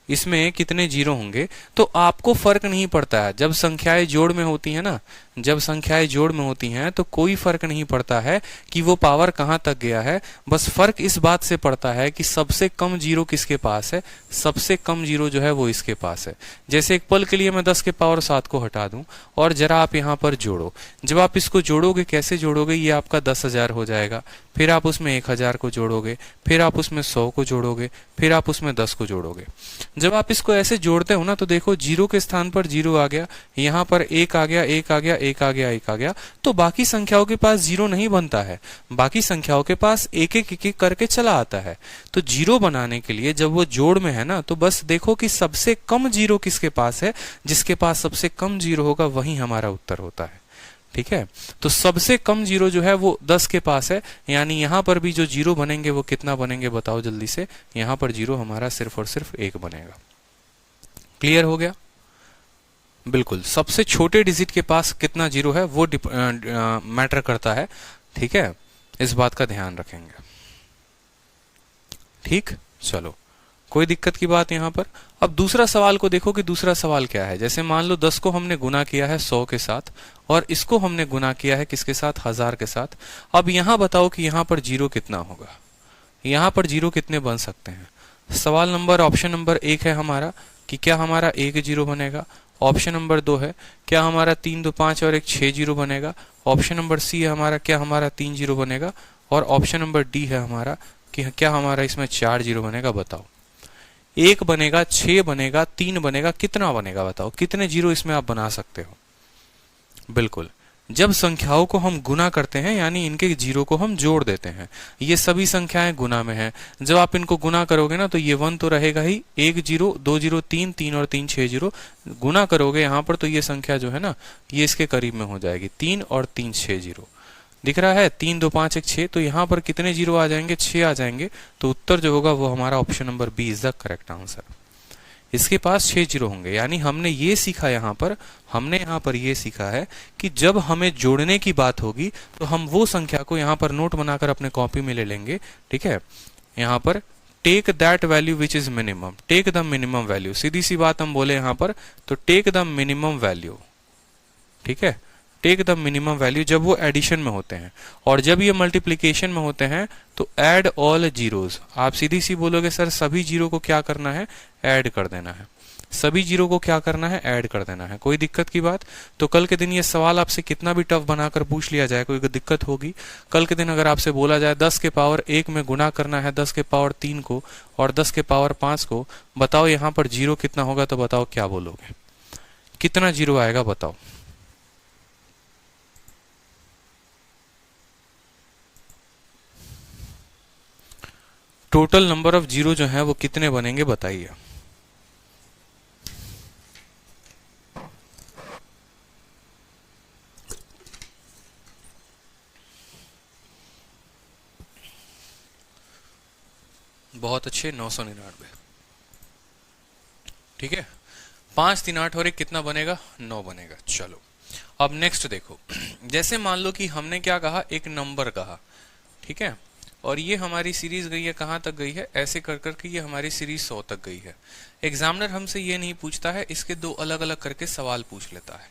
इसमें कितने जीरो होंगे। तो आपको फर्क नहीं पड़ता है जब संख्याएं जोड़ में होती हैं ना, जब संख्याएं जोड़ में होती हैं तो कोई फर्क नहीं पड़ता है कि वो पावर कहां तक गया है। बस फर्क इस बात से पड़ता है कि सबसे कम जीरो किसके पास है, सबसे कम जीरो जो है वो इसके पास है। जैसे एक पल के लिए मैं 10 के पावर 7 को हटा दूं और जरा आप यहां पर जोड़ो, जब आप इसको जोड़ोगे कैसे जोड़ोगे, ये आपका 10,000 हो जाएगा, फिर आप उसमें 1,000 को जोड़ोगे, फिर आप उसमें 100 को जोड़ोगे, फिर आप उसमें 10 को जोड़ोगे। जब आप इसको ऐसे जोड़ते हो ना तो देखो जीरो के स्थान पर जीरो आ गया, यहाँ पर 1 आ गया, 1 आ गया, 1 आ गया, 1 आ गया, तो बाकी संख्याओं के पास जीरो नहीं बनता है, बाकी संख्याओं के पास एक एक करके चला आता है। तो जीरो बनाने के लिए जब वो जोड़ में है ना तो बस देखो कि सबसे कम जीरो किसके पास है, जिसके पास सबसे कम जीरो होगा वही हमारा उत्तर होता है, ठीक है। तो सबसे कम जीरो जो है वो 10 के पास है, यानी यहां पर भी जो जीरो बनेंगे वो कितना बनेंगे बताओ जल्दी से। यहां पर जीरो हमारा सिर्फ और सिर्फ 1 बनेगा। क्लियर हो गया, बिल्कुल। सबसे छोटे डिजिट के पास कितना जीरो है वो मैटर करता है, ठीक है, इस बात का ध्यान रखेंगे, ठीक। चलो कोई दिक्कत की बात यहां पर। अब दूसरा सवाल को देखो कि दूसरा सवाल क्या है। जैसे मान लो 10 को हमने गुना किया है 100 के साथ और इसको हमने गुना किया है किसके साथ, 1000 के साथ। अब यहां बताओ कि यहां पर जीरो कितना होगा, यहां पर जीरो कितने बन सकते हैं। सवाल नंबर ऑप्शन नंबर 1 है हमारा कि क्या हमारा 1 जीरो बनेगा। ऑप्शन नंबर 2 है क्या हमारा 3 2 5 और 1 6 जीरो बनेगा। ऑप्शन नंबर सी है हमारा क्या हमारा 3 जीरो बनेगा। और ऑप्शन नंबर डी है हमारा कि क्या हमारा इसमें 4 जीरो बनेगा। बताओ 1 बनेगा, 6 बनेगा, 3 बनेगा, कितना बनेगा बताओ, कितने जीरो इसमें आप बना सकते हो। बिल्कुल, जब संख्याओं को हम गुना करते हैं यानी इनके जीरो को हम जोड़ देते हैं, ये सभी संख्याएं गुना में हैं। जब आप इनको गुना करोगे ना तो ये 1 तो रहेगा ही, 1 जीरो, 2 जीरो, 3, 3 और 3 6 जीरो। गुना करोगे यहाँ पर तो ये संख्या जो है ना ये इसके करीब में हो जाएगी, 3 और 3 6 जीरो दिख रहा है, 3 2 5 1 6। तो यहाँ पर कितने जीरो आ जाएंगे, 6 आ जाएंगे। तो उत्तर जो होगा वो हमारा option number B is the correct answer. इसके पास 6 जीरो होंगे। यानी हमने ये सीखा हमने यहाँ पर ये सीखा है कि जब हमें जोड़ने की बात होगी तो हम वो संख्या को यहाँ पर नोट बनाकर अपने कॉपी में ले लेंगे, ठीक है। यहाँ पर take that value which is minimum, take the minimum value, सीधी सी बात हम बोले यहाँ पर तो टेक द मिनिमम वैल्यू, ठीक है, टेक द मिनिमम वैल्यू जब वो एडिशन में होते हैं, और जब ये मल्टीप्लीकेशन में होते हैं तो ऐड ऑल जीरोज। आप सीधी सी बोलोगे सर सभी जीरो को क्या करना है, ऐड कर देना है, सभी जीरो को क्या करना है, ऐड कर देना है। कोई दिक्कत की बात? तो कल के दिन ये सवाल आपसे कितना भी टफ बनाकर पूछ लिया जाए, कोई दिक्कत होगी? कल के दिन अगर आपसे बोला जाए 10 के पावर 1 में गुना करना है 10 के पावर 3 को और 10 के पावर 5 को, बताओ यहाँ पर जीरो कितना होगा, तो बताओ क्या बोलोगे, कितना जीरो आएगा बताओ। टोटल नंबर ऑफ जीरो जो है वो कितने बनेंगे बताइए। बहुत अच्छे, 999। ठीक है, 5 3 8 और 1 कितना बनेगा, 9 बनेगा। चलो अब नेक्स्ट देखो, जैसे मान लो कि हमने क्या कहा, एक नंबर कहा, ठीक है, और ये हमारी सीरीज गई है, कहां तक गई है, ऐसे कर करके ये हमारी सीरीज 100 तक गई है। एग्जामिनर हमसे ये नहीं पूछता है, इसके दो अलग अलग करके सवाल पूछ लेता है,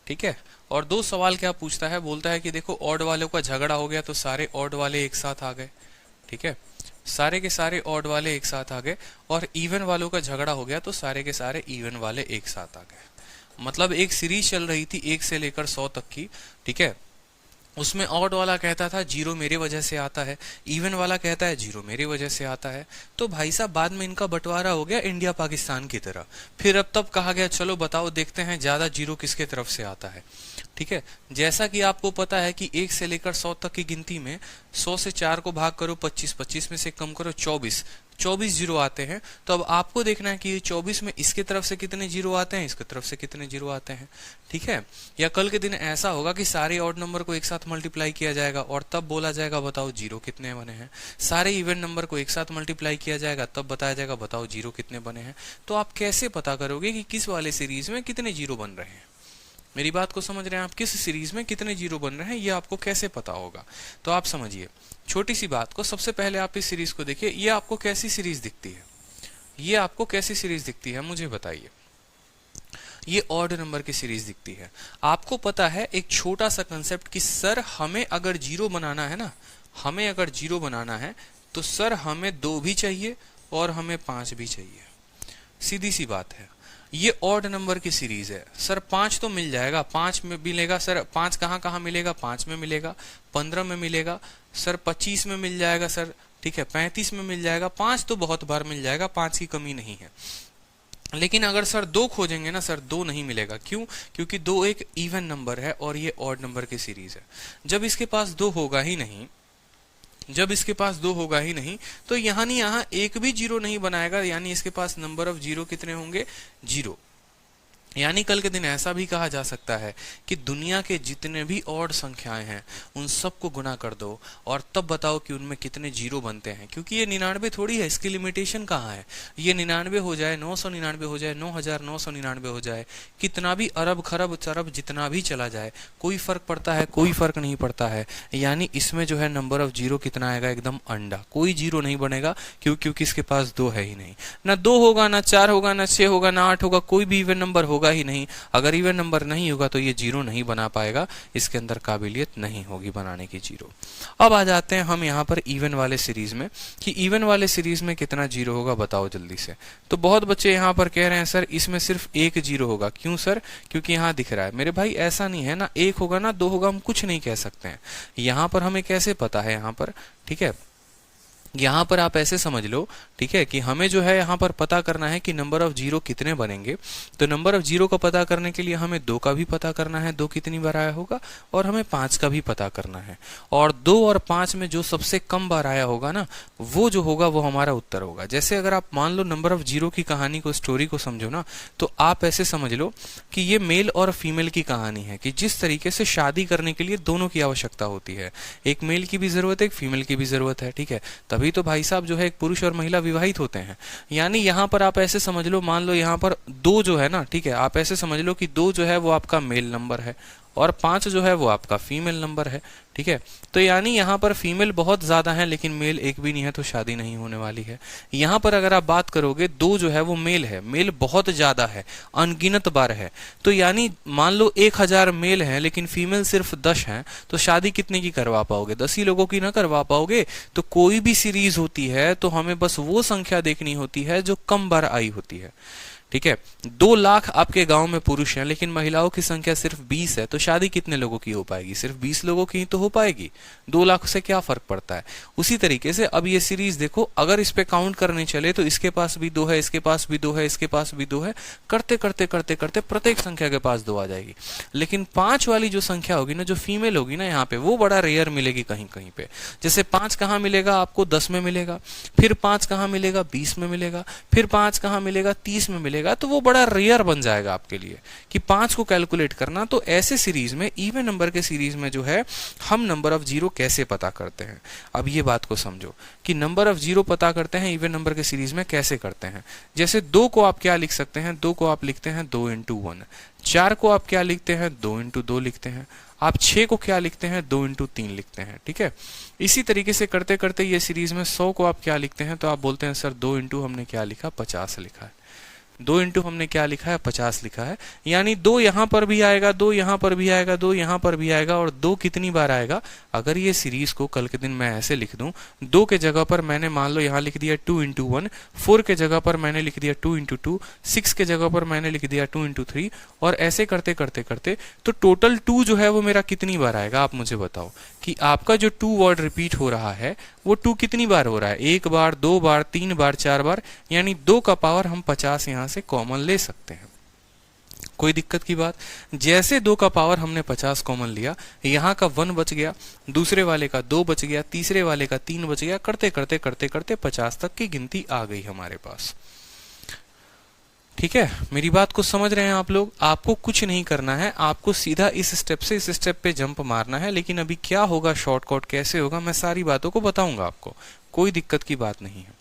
ठीक है। और दो सवाल क्या पूछता है, बोलता है कि देखो ऑड वालों का झगड़ा हो गया तो सारे ऑड वाले एक साथ आ गए, ठीक है, सारे के सारे ऑड वाले एक साथ आ गए, और इवन वालों का झगड़ा हो गया तो सारे के सारे इवन वाले एक साथ आ गए। मतलब एक सीरीज चल रही थी 1 से लेकर 100 तक की, ठीक है, उसमें ऑड वाला कहता था जीरो मेरे वजह से आता है, इवन वाला कहता है जीरो मेरे वजह से आता है। तो भाई साहब बाद में इनका बंटवारा हो गया इंडिया पाकिस्तान की तरह। फिर अब तब कहा गया चलो बताओ देखते हैं ज्यादा जीरो किसके तरफ से आता है, ठीक है। जैसा कि आपको पता है कि 1 से लेकर 100 तक की गिनती में 100 से 4 को भाग करो 25, 25 में से कम करो 24, 24 जीरो आते हैं। तो अब आपको देखना है कि ये 24 में इसके तरफ से कितने जीरो आते हैं, इसके तरफ से कितने जीरो आते हैं, ठीक है। या कल के दिन ऐसा होगा कि सारे ऑड नंबर को एक साथ मल्टीप्लाई किया जाएगा और तब बोला जाएगा बताओ जीरो कितने बने हैं। सारे इवन नंबर को एक साथ मल्टीप्लाई किया जाएगा तब बताया जाएगा बताओ जीरो कितने बने हैं। तो आप कैसे पता करोगे कि किस वाले सीरीज में कितने जीरो बन रहे हैं? मेरी बात को समझ रहे हैं आप? किस सीरीज में कितने जीरो बन रहे हैं ये आपको कैसे पता होगा? तो आप समझिए छोटी सी बात को, सबसे पहले आप इस सीरीज को देखिए, ये आपको कैसी सीरीज दिखती है, ये आपको कैसी सीरीज दिखती है मुझे बताइए। ये ऑड नंबर की सीरीज दिखती है। आपको पता है एक छोटा सा कंसेप्ट कि सर हमें अगर जीरो बनाना है ना, हमें अगर जीरो बनाना है तो सर हमें 2 भी चाहिए और हमें 5 भी चाहिए। सीधी सी बात है, ये ऑड नंबर की सीरीज है। सर 5 तो मिल जाएगा, 5 में मिलेगा सर, 5 कहाँ कहाँ मिलेगा, 5 में मिलेगा, 15 में मिलेगा सर, 25 में मिल जाएगा सर, ठीक है, 35 में मिल जाएगा, 5 तो बहुत बार मिल जाएगा, 5 की कमी नहीं है। लेकिन अगर सर 2 खोजेंगे ना सर 2 नहीं मिलेगा। क्यों? क्योंकि 2 एक इवन नंबर है और ये ऑड नंबर की सीरीज है। जब इसके पास 2 होगा ही नहीं, जब इसके पास 2 होगा ही नहीं तो यहाँ एक भी जीरो नहीं बनाएगा, यानी इसके पास नंबर ऑफ जीरो कितने होंगे, 0। यानी कल के दिन ऐसा भी कहा जा सकता है कि दुनिया के जितने भी ऑड संख्याएं हैं उन सबको गुना कर दो और तब बताओ कि उनमें कितने जीरो बनते हैं। क्योंकि ये 99 थोड़ी है, इसकी लिमिटेशन कहाँ है। ये 99 हो जाए, 999 हो जाए, 9999 हो जाए, कितना भी अरब खरब चरब जितना भी चला जाए, कोई फर्क पड़ता है? कोई फर्क नहीं पड़ता है। यानी इसमें जो है नंबर ऑफ जीरो कितना आएगा, एकदम अंडा, कोई जीरो नहीं बनेगा। क्योंकि इसके पास 2 है ही नहीं, ना 2 होगा, ना 4 होगा, ना 6 होगा, ना 8 होगा, कोई भी इवन नंबर होगा ही नहीं। अगर इवन नंबर नहीं होगा तो ये जीरो नहीं बना पाएगा, इसके अंदर काबिलियत नहीं होगी बनाने की जीरो। अब आ जाते हैं हम यहाँ पर इवन वाले सीरीज में कि इवन वाले सीरीज में कितना जीरो होगा बताओ जल्दी से। तो बहुत बच्चे यहाँ पर कह रहे हैं सर इसमें सिर्फ 1 जीरो होगा। क्यों सर? क्योंकि यहाँ दिख रहा है। मेरे भाई ऐसा नहीं है ना, 1 होगा ना 2 होगा, हम कुछ नहीं कह सकते हैं। यहाँ पर हमें कैसे पता है यहाँ पर, ठीक है, यहाँ पर आप ऐसे समझ लो, ठीक है, कि हमें जो है यहाँ पर पता करना है कि नंबर ऑफ जीरो कितने बनेंगे। तो नंबर ऑफ जीरो का पता करने के लिए हमें 2 का भी पता करना है, 2 कितनी बार आया होगा, और हमें 5 का भी पता करना है। और 2 और 5 में जो सबसे कम बार आया होगा ना, वो जो होगा वो हमारा उत्तर होगा। जैसे अगर आप मान लो नंबर ऑफ जीरो की कहानी को, स्टोरी को समझो ना, तो आप ऐसे समझ लो कि ये मेल और फीमेल की कहानी है कि जिस तरीके से शादी करने के लिए दोनों की आवश्यकता होती है। एक मेल की भी जरूरत है, एक फीमेल की भी जरूरत है, ठीक है। तभी तो भाई साहब जो है एक पुरुष और महिला विवाहित होते हैं। यानी यहाँ पर आप ऐसे समझ लो, मान लो यहाँ पर 2 जो है ना, ठीक है, आप ऐसे समझ लो कि 2 जो है वो आपका मेल नंबर है और 5 जो है वो आपका फीमेल नंबर है, ठीक है। तो यानी यहाँ पर फीमेल बहुत ज्यादा है लेकिन मेल एक भी नहीं है, तो शादी नहीं होने वाली है। यहाँ पर अगर आप बात करोगे 2 जो है वो मेल है, मेल बहुत ज्यादा है, अनगिनत बार है, तो यानी मान लो 1000 मेल है लेकिन फीमेल सिर्फ 10 है, तो शादी कितने की करवा पाओगे? 10 ही लोगों की ना करवा पाओगे। तो कोई भी सीरीज होती है तो हमें बस वो संख्या देखनी होती है जो कम बार आई होती है, ठीक है। 2 लाख आपके गांव में पुरुष हैं लेकिन महिलाओं की संख्या सिर्फ 20 है, तो शादी कितने लोगों की हो पाएगी? सिर्फ 20 लोगों की ही तो हो पाएगी। 2 लाख से क्या फर्क पड़ता है? उसी तरीके से अब ये सीरीज देखो, अगर इस पे काउंट करने चले तो इसके पास भी 2 है, इसके पास भी 2 है, इसके पास भी 2 है, करते करते करते करते प्रत्येक संख्या के पास 2 आ जाएगी। लेकिन 5 वाली जो संख्या होगी ना, जो फीमेल होगी ना यहाँ पे, वो बड़ा रेयर मिलेगी कहीं कहीं पे। जैसे 5 कहाँ मिलेगा आपको? 10 में मिलेगा, फिर 5 कहाँ मिलेगा? 20 में मिलेगा, फिर 5 कहाँ मिलेगा? 30 में मिलेगा। तो वो बड़ा रेयर बन जाएगा आपके लिए कि 5 को कैलकुलेट करना। तो ऐसे सीरीज में, इवन नंबर के सीरीज में जो है, हम नंबर ऑफ जीरो कैसे पता करते हैं? अब ये बात को समझो कि नंबर ऑफ जीरो पता करते हैं इवन नंबर के सीरीज में कैसे करते हैं। जैसे 2 को आप क्या लिख सकते हैं? 2 को आप लिखते हैं 2 × 1। 4 को आप क्या लिखते हैं? 2 × 2 लिखते हैं। आप 6 को क्या लिखते हैं? 2 × 3 लिखते हैं, ठीक है। इसी तरीके से करते करते ये सीरीज में 100 को आप क्या लिखते हैं? तो आप बोलते हैं सर 2 × हमने क्या लिखा? 50 लिखा है। 2 × हमने क्या लिखा है? 50 लिखा है। यानी 2 यहां पर भी आएगा, 2 यहां पर भी आएगा, 2 यहां पर भी आएगा, और 2 कितनी बार आएगा? अगर ये सीरीज को कल के दिन मैं ऐसे लिख दूं, 2 के जगह पर मैंने मान लो यहां लिख दिया 2 × 1, 4 के जगह पर मैंने लिख दिया 2 × 2, 6 के जगह पर मैंने लिख दिया 2 × 3, और ऐसे करते करते करते तो टोटल 2 जो है वो मेरा कितनी बार आएगा? आप मुझे बताओ कि आपका जो 2 वर्ड रिपीट हो रहा है वो 2 कितनी बार हो रहा है? 1 बार, 2 बार, 3 बार, 4 बार, यानी 2 का पावर हम 50 यहां से कॉमन ले सकते हैं। कोई दिक्कत की बात? जैसे 2 का पावर हमने 50 कॉमन लिया, यहाँ का 1 बच गया, दूसरे वाले का 2 बच गया, तीसरे वाले का 3 बच गया, करते करते करते करते 50 तक की गिनती आ गई हमारे पास, ठीक है। मेरी बात को समझ रहे हैं आप लोग? आपको कुछ नहीं करना है, आपको सीधा इस स्टेप से इस स्टेप पे जंप मारना है। लेकिन अभी क्या होगा, शॉर्टकट कैसे होगा, मैं सारी बातों को बताऊंगा आपको, कोई दिक्कत की बात नहीं है।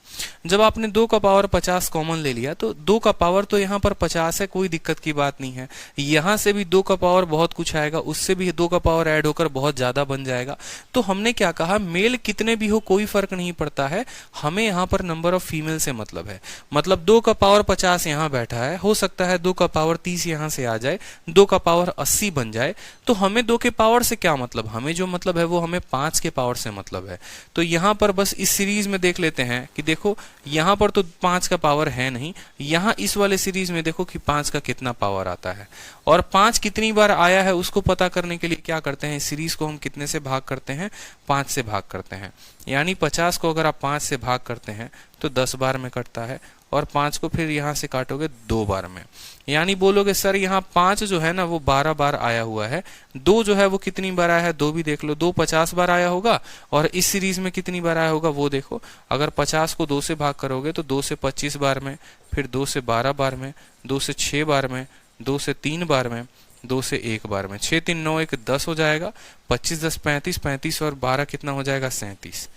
जब आपने 2 का पावर 50 कॉमन ले लिया तो 2 का पावर तो यहाँ पर 50 है, कोई दिक्कत की बात नहीं है। यहां से भी 2 का पावर बहुत कुछ आएगा, उससे भी 2 का पावर ऐड होकर बहुत ज्यादा बन जाएगा। तो हमने क्या कहा, मेल कितने भी हो कोई फर्क नहीं पड़ता है, हमें यहाँ पर नंबर ऑफ फीमेल से मतलब है। मतलब 2 का पावर 50 यहाँ बैठा है, हो सकता है 2 का पावर 30 यहाँ से आ जाए, 2 का पावर 80 बन जाए, तो हमें 2 के पावर से क्या मतलब? हमें जो मतलब है वो हमें 5 के पावर से मतलब है। तो यहाँ पर बस इस सीरीज में देख लेते हैं कि देखो यहां पर तो 5 का पावर है नहीं, यहां इस वाले सीरीज में देखो कि 5 का कितना पावर आता है, और 5 कितनी बार आया है उसको पता करने के लिए क्या करते हैं, इस सीरीज को हम कितने से भाग करते हैं? 5 से भाग करते हैं। यानी 50 को अगर आप 5 से भाग करते हैं तो 10 बार में कटता है, और 5 को फिर यहां से काटोगे 2 बार में, यानी बोलोगे सर यहाँ 5 जो है ना वो 12 बार आया हुआ है, 2 जो है वो कितनी बार आया है? 2 भी देख लो, 2 50 बार आया होगा, और इस सीरीज में कितनी बार आया होगा वो देखो। अगर 50 को 2 से भाग करोगे तो 2 से 25 बार में, फिर 2 से 12 बार में, 2 से 6 बार में, 2 से 3 बार में, 2 से 1 बार में, 6 3 9 1 10 हो जाएगा, 25 10 35, 35 और 12 कितना हो जाएगा? 37,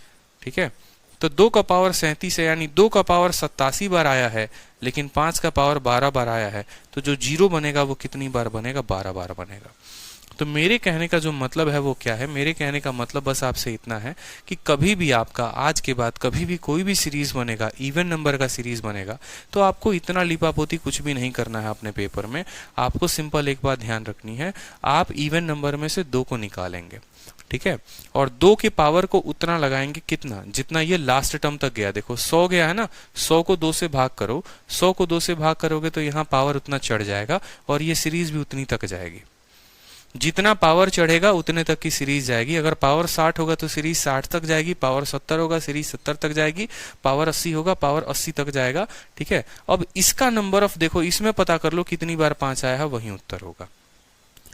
ठीक है। तो 2 का पावर 37 है, यानी 2 का पावर 87 बार आया है, लेकिन 5 का पावर 12 बार आया है, तो जो जीरो बनेगा वो कितनी बार बनेगा? 12 बार बनेगा। तो मेरे कहने का जो मतलब है वो क्या है? मेरे कहने का मतलब बस आपसे इतना है कि कभी भी आपका आज के बाद कभी भी कोई भी सीरीज बनेगा, इवन नंबर का सीरीज बनेगा, तो आपको इतना लिपापोती कुछ भी नहीं करना है अपने पेपर में। आपको सिंपल एक बात ध्यान रखनी है, आप इवन नंबर में से 2 को निकालेंगे, ठीक है, और 2 के पावर को उतना लगाएंगे कितना, जितना ये लास्ट टर्म तक गया। देखो 100 गया है ना, 100 को 2 से भाग करो, 100 को 2 से भाग करोगे तो यहाँ पावर उतना चढ़ जाएगा, और ये सीरीज भी उतनी तक जाएगी। जितना पावर चढ़ेगा उतने तक की सीरीज जाएगी। अगर पावर 60 होगा तो सीरीज 60 तक जाएगी, पावर 70 होगा सीरीज 70 तक जाएगी, पावर 80 होगा पावर 80 तक जाएगा, ठीक है। अब इसका नंबर ऑफ देखो, इसमें पता कर लो कितनी बार 5 आया है, वही उत्तर होगा।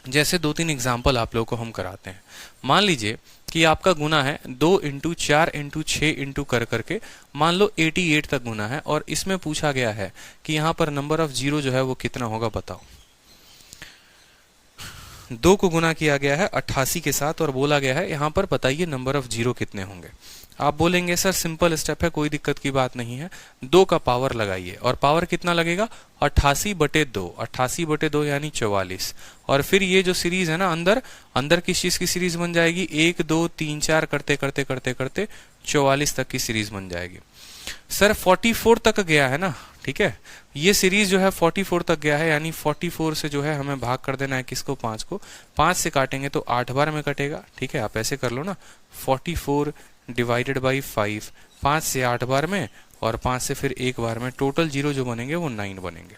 जैसे 2-3 एग्जाम्पल आप लोगों को हम कराते हैं। मान लीजिए कि आपका गुना है 2 × 4 × 6 × कर करके मान लो 88 तक गुना है, और इसमें पूछा गया है कि यहाँ पर नंबर ऑफ जीरो जो है वो कितना होगा, बताओ। 2 को गुना किया गया है 88 के साथ और बोला गया है यहाँ पर बताइए नंबर ऑफ जीरो कितने होंगे। आप बोलेंगे सर सिंपल स्टेप है, कोई दिक्कत की बात नहीं है, 2 का पावर लगाइए और पावर कितना लगेगा 88/2, 88/2 यानी 44। और फिर ये जो सीरीज है ना अंदर किस चीज की सीरीज बन जाएगी, 1 2 3 4 करते करते करते करते 44 तक की सीरीज बन जाएगी। सर 44 तक गया है ना, ठीक है, ये सीरीज जो है 44 तक गया है, यानी 44 से जो है हमें भाग कर देना है किसको, 5 को। 5 से काटेंगे तो 8 बार में कटेगा, ठीक है, आप ऐसे कर लो ना, 44 डिवाइडेड बाई 5, 5 से 8 बार में और 5 से फिर 1 बार में, टोटल जीरो जो बनेंगे वो 9 बनेंगे।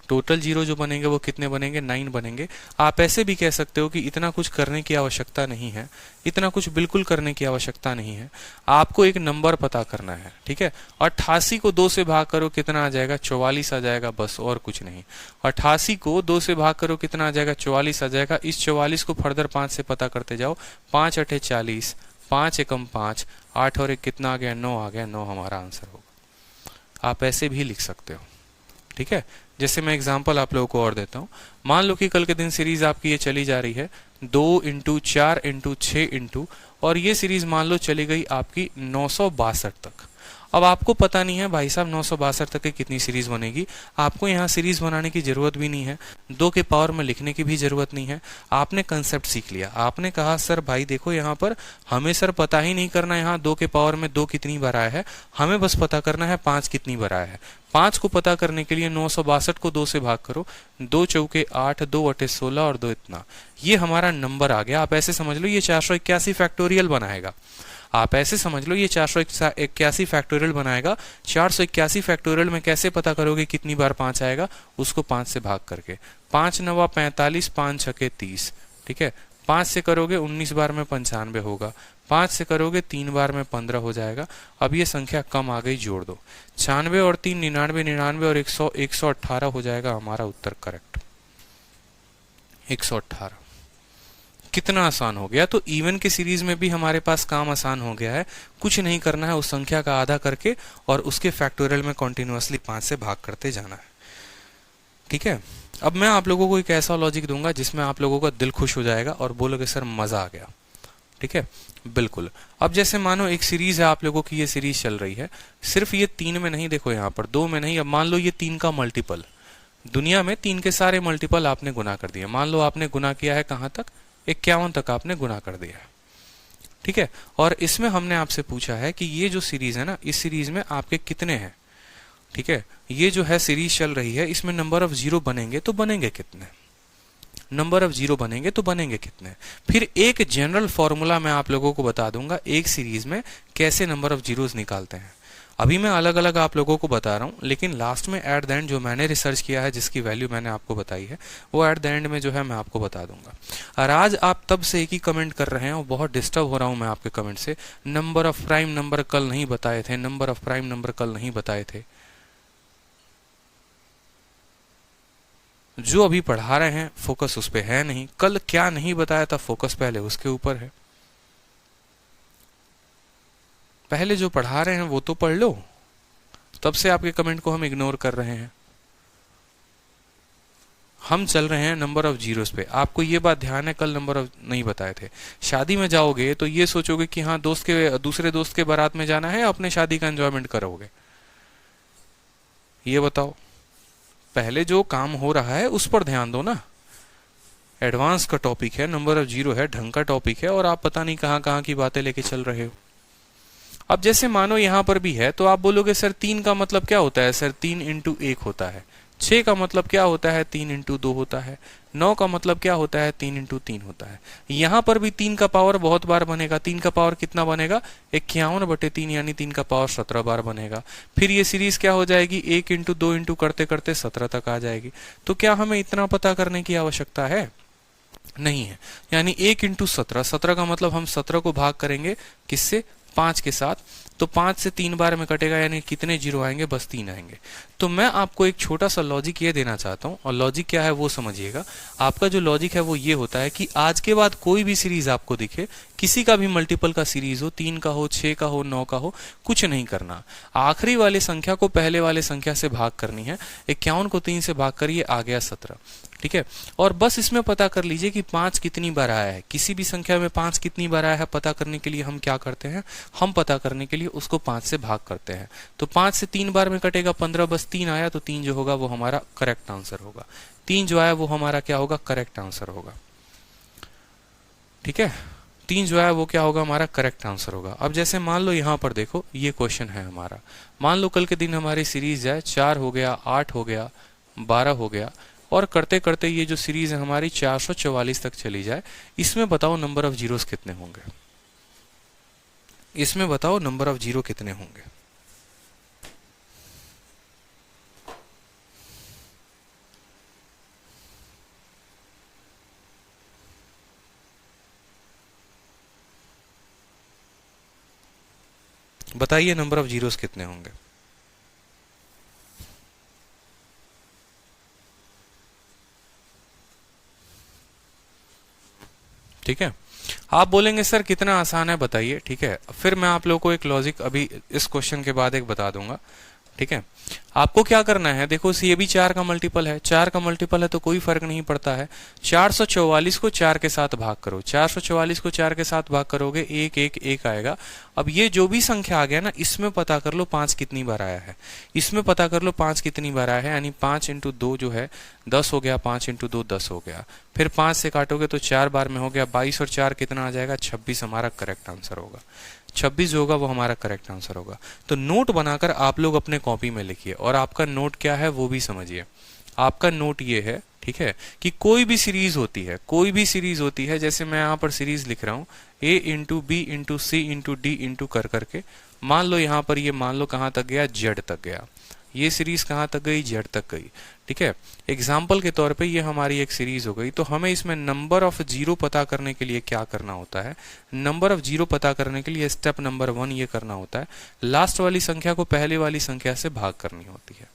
टोटल जीरो जो बनेंगे वो कितने बनेंगे, 9 बनेंगे। आप ऐसे भी कह सकते हो कि इतना कुछ करने की आवश्यकता नहीं है, इतना कुछ बिल्कुल करने की आवश्यकता नहीं है, आपको एक नंबर पता करना है, ठीक है। 88 को 2 से भाग करो कितना आ जाएगा, 44 आ जाएगा, बस और कुछ नहीं। 88 को 2 से भाग करो कितना आ जाएगा, 44 आ जाएगा। इस 44 को फर्दर 5 से पता करते जाओ, 5 8 40, 5 एकम 5, 8 और 1 कितना आ गया, 9 आ गया, 9 हमारा आंसर होगा। आप ऐसे भी लिख सकते हो, ठीक है। जैसे मैं एग्जांपल आप लोगों को और देता हूं, मान लो कि कल के दिन सीरीज आपकी ये चली जा रही है 2 इंटू 4 इंटू 6 इंटू, और ये सीरीज मान लो चली गई आपकी 962 तक। अब आपको पता नहीं है भाई साहब 962 तक की कितनी सीरीज बनेगी, आपको यहाँ सीरीज बनाने की जरूरत भी नहीं है, 2 के पावर में लिखने की भी जरूरत नहीं है। आपने कंसेप्ट सीख लिया, आपने कहा सर भाई देखो यहाँ पर हमें सर पता ही नहीं करना यहाँ 2 के पावर में 2 कितनी बार आया है, हमें बस पता करना है 5 कितनी बार आया है। 5 को पता करने के लिए 962 को 2 से भाग करो, 2 चौके 8, 2 अठे 16 और 2 इतना, ये हमारा नंबर आ गया। आप ऐसे समझ लो ये 481 फैक्टोरियल बनाएगा, आप ऐसे समझ लो ये 481 फैक्टोरियल बनाएगा। 481 फैक्टोरियल में कैसे पता करोगे कितनी बार 5 आएगा, उसको 5 से भाग करके, 5 9 45, 5 6 30, ठीक है। 5 से करोगे 19 बार में 95 होगा, 5 से करोगे 3 बार में 15 हो जाएगा। अब ये संख्या कम आ गई, जोड़ दो, 96 और 3 99, 99 और 100 118 हो जाएगा हमारा उत्तर करेक्ट, 118। कितना आसान हो गया। तो इवन की सीरीज में भी हमारे पास काम आसान हो गया है, कुछ नहीं करना है, उस संख्या का आधा करके और उसके फैक्टोरियल में कंटिन्यूअसली 5 से भाग करते जाना है, ठीक है। अब मैं आप लोगों को एक ऐसा लॉजिक दूंगा जिसमें आप लोगों का दिल खुश हो जाएगा और बोलोगे सर मजा आ गया, ठीक है, बिल्कुल। अब जैसे मानो एक सीरीज है, आप लोगों की ये सीरीज चल रही है, सिर्फ ये 3 में नहीं, देखो यहाँ पर 2 में नहीं, अब मान लो ये 3 का मल्टीपल, दुनिया में 3 के सारे मल्टीपल आपने गुना कर दिया। मान लो आपने गुना किया है कहां तक, 51 तक आपने गुना कर दिया है, ठीक है। और इसमें हमने आपसे पूछा है कि ये जो सीरीज है ना, इस सीरीज में आपके कितने हैं, ठीक है। ये जो है सीरीज चल रही है, इसमें नंबर ऑफ जीरो बनेंगे तो बनेंगे कितने, नंबर ऑफ जीरो बनेंगे तो बनेंगे कितने। फिर एक जनरल फॉर्मूला मैं आप लोगों को बता दूंगा एक सीरीज में कैसे नंबर ऑफ जीरोस निकालते हैं। अभी मैं अलग अलग आप लोगों को बता रहा हूं, लेकिन लास्ट में एट द एंड जो मैंने रिसर्च किया है, जिसकी वैल्यू मैंने आपको बताई है, वो एट द एंड में जो है मैं आपको बता दूंगा। और आज आप तब से एक ही कमेंट कर रहे हैं और बहुत डिस्टर्ब हो रहा हूं मैं आपके कमेंट से, नंबर ऑफ प्राइम नंबर कल नहीं बताए थे, नंबर ऑफ प्राइम नंबर कल नहीं बताए थे। जो अभी पढ़ा रहे हैं फोकस उस पर है नहीं, कल क्या नहीं बताया था फोकस पहले उसके ऊपर है। पहले जो पढ़ा रहे हैं वो तो पढ़ लो, तब से आपके कमेंट को हम इग्नोर कर रहे हैं। हम चल रहे हैं नंबर ऑफ जीरोस पे। आपको ये बात ध्यान है, कल नंबर ऑफ नहीं बताए थे। शादी में जाओगे तो ये सोचोगे कि हाँ दोस्त के दूसरे दोस्त के बारात में जाना है या अपने शादी का एंजॉयमेंट करोगे, ये बताओ। पहले जो काम हो रहा है उस पर ध्यान दो ना। एडवांस का टॉपिक है, नंबर ऑफ जीरो है, ढंग का टॉपिक है, और आप पता नहीं कहां कहां की बातें लेके चल रहे हो। अब जैसे मानो यहां पर भी है तो आप बोलोगे सर 3 का मतलब क्या होता है, सर 3 इंटू 1 होता है। 6 का मतलब क्या होता है, 3 इंटू 2 होता है। 9 का मतलब क्या होता है, 3 इंटू 3 होता है। यहां पर भी 3 का पावर बहुत बार बनेगा। 3 का पावर कितना बनेगा, 51/3 यानी 3 का पावर 17 बार बनेगा। फिर ये सीरीज क्या हो जाएगी, 1 इंटू 2 इंटू करते करते 17 तक आ जाएगी। तो क्या हमें इतना पता करने की आवश्यकता है, नहीं है। यानी 1 इंटू 17, 17 का मतलब हम 17 को भाग करेंगे किससे, 5 के साथ, तो 5 से 3 बार में कटेगा, यानी कितने जीरो आएंगे, बस 3 आएंगे। तो मैं आपको एक छोटा सा लॉजिक ये देना चाहता हूं, और लॉजिक क्या है वो समझिएगा। आपका जो लॉजिक है वो ये होता है कि आज के बाद कोई भी सीरीज आपको दिखे, किसी का भी मल्टीपल का सीरीज हो, 3 का हो, 6 का हो, 9 का हो, कुछ नहीं करना। आखिरी वाली संख्या को पहले वाले संख्या से भाग करनी है। 51 को 3 से भाग करिए, आ गया 17। ठीक है। और बस इसमें पता कर लीजिए कि 5 कितनी बार आया है। किसी भी संख्या में 5 कितनी बार आया है पता करने के लिए हम क्या करते हैं, हम पता करने के लिए उसको 5 से भाग करते हैं। तो 5 से 3 बार में कटेगा 15, बस 3 आया तो 3 जो होगा वो हमारा करेक्ट आंसर होगा। 3 जो आया वो हमारा क्या होगा, करेक्ट आंसर होगा। ठीक है, 3 जो है वो क्या होगा, हमारा करेक्ट आंसर होगा। अब जैसे मान लो यहाँ पर देखो ये क्वेश्चन है हमारा, मान लो कल के दिन हमारी सीरीज है 4 हो गया, 8 हो गया, 12 हो गया, और करते करते ये जो सीरीज है हमारी 444 तक चली जाए। इसमें बताओ नंबर ऑफ जीरोस कितने होंगे, इसमें बताओ नंबर ऑफ जीरो कितने होंगे। बताइए नंबर ऑफ जीरोस कितने होंगे। ठीक है, आप बोलेंगे सर कितना आसान है बताइए। ठीक है, फिर मैं आप लोगों को एक लॉजिक अभी इस क्वेश्चन के बाद एक बता दूंगा। ठीक है, आपको क्या करना है, देखो ये भी 4 का मल्टीपल है, 4 का मल्टीपल है तो कोई फर्क नहीं पड़ता है। 444 को 4 के साथ भाग करो, 444 को 4 के साथ भाग करोगे 1 1 1 आएगा। अब ये जो भी संख्या आ गया ना, इसमें पता कर लो 5 कितनी बार आया है, इसमें पता कर लो 5 कितनी बार आया है, यानी 5 इंटू 2 जो है 10 हो गया, 5 इंटू 2 10 हो गया, फिर 5 से काटोगे तो 4 बार में हो गया 22 और 4 कितना आ जाएगा 26, हमारा करेक्ट आंसर होगा। 26 जो होगा वो हमारा करेक्ट आंसर होगा। तो नोट बनाकर आप लोग अपने कॉपी में लिखिए, और आपका नोट क्या है वो भी समझिए। आपका नोट ये है, ठीक है, कि कोई भी सीरीज होती है, कोई भी सीरीज होती है, जैसे मैं यहाँ पर सीरीज लिख रहा हूँ a into B into C into D into कर करके, मान लो यहाँ पर ये मान लो कहाँ तक गया, जेड तक गया, ये सीरीज कहाँ तक गई, जेड तक गई। ठीक है, एग्जाम्पल के तौर पे ये हमारी एक सीरीज हो गई। तो हमें इसमें नंबर ऑफ जीरो पता करने के लिए क्या करना होता है, नंबर ऑफ जीरो पता करने के लिए स्टेप नंबर 1 ये करना होता है, लास्ट वाली संख्या को पहले वाली संख्या से भाग करनी होती है।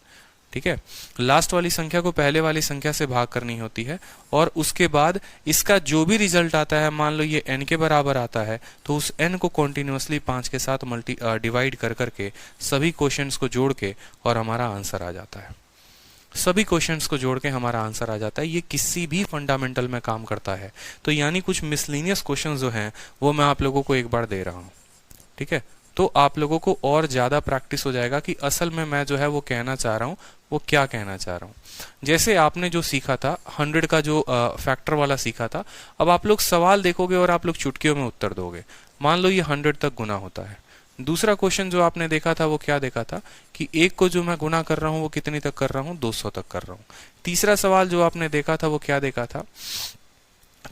ठीक है, लास्ट वाली संख्या को पहले वाली संख्या से भाग करनी होती है, और उसके बाद इसका जो भी रिजल्ट आता है, मान लो ये n के बराबर आता है, तो उस n को कॉन्टिन्यूअसली 5 के साथ डिवाइड कर करके सभी क्वेश्चंस को जोड़ के और हमारा आंसर आ जाता है। सभी क्वेश्चंस को जोड़ के हमारा आंसर आ जाता है। ये किसी भी फंडामेंटल में काम करता है। तो यानी कुछ मिसलिनियस क्वेश्चंस जो हैं वो मैं आप लोगों को एक बार दे रहा हूँ। ठीक है, तो आप लोगों को और ज्यादा प्रैक्टिस हो जाएगा कि असल में मैं जो है वो कहना चाह रहा हूँ वो क्या कहना चाह रहा हूँ। जैसे आपने जो सीखा था 100 का जो फैक्टर वाला सीखा था, अब आप लोग सवाल देखोगे और आप लोग चुटकियों में उत्तर दोगे। मान लो ये 100 तक गुना होता है। दूसरा क्वेश्चन जो आपने देखा था वो क्या देखा था कि एक को जो मैं गुना कर रहा हूँ वो कितनी तक कर रहा हूँ, 200 तक कर रहा हूँ। तीसरा सवाल जो आपने देखा था वो क्या देखा था,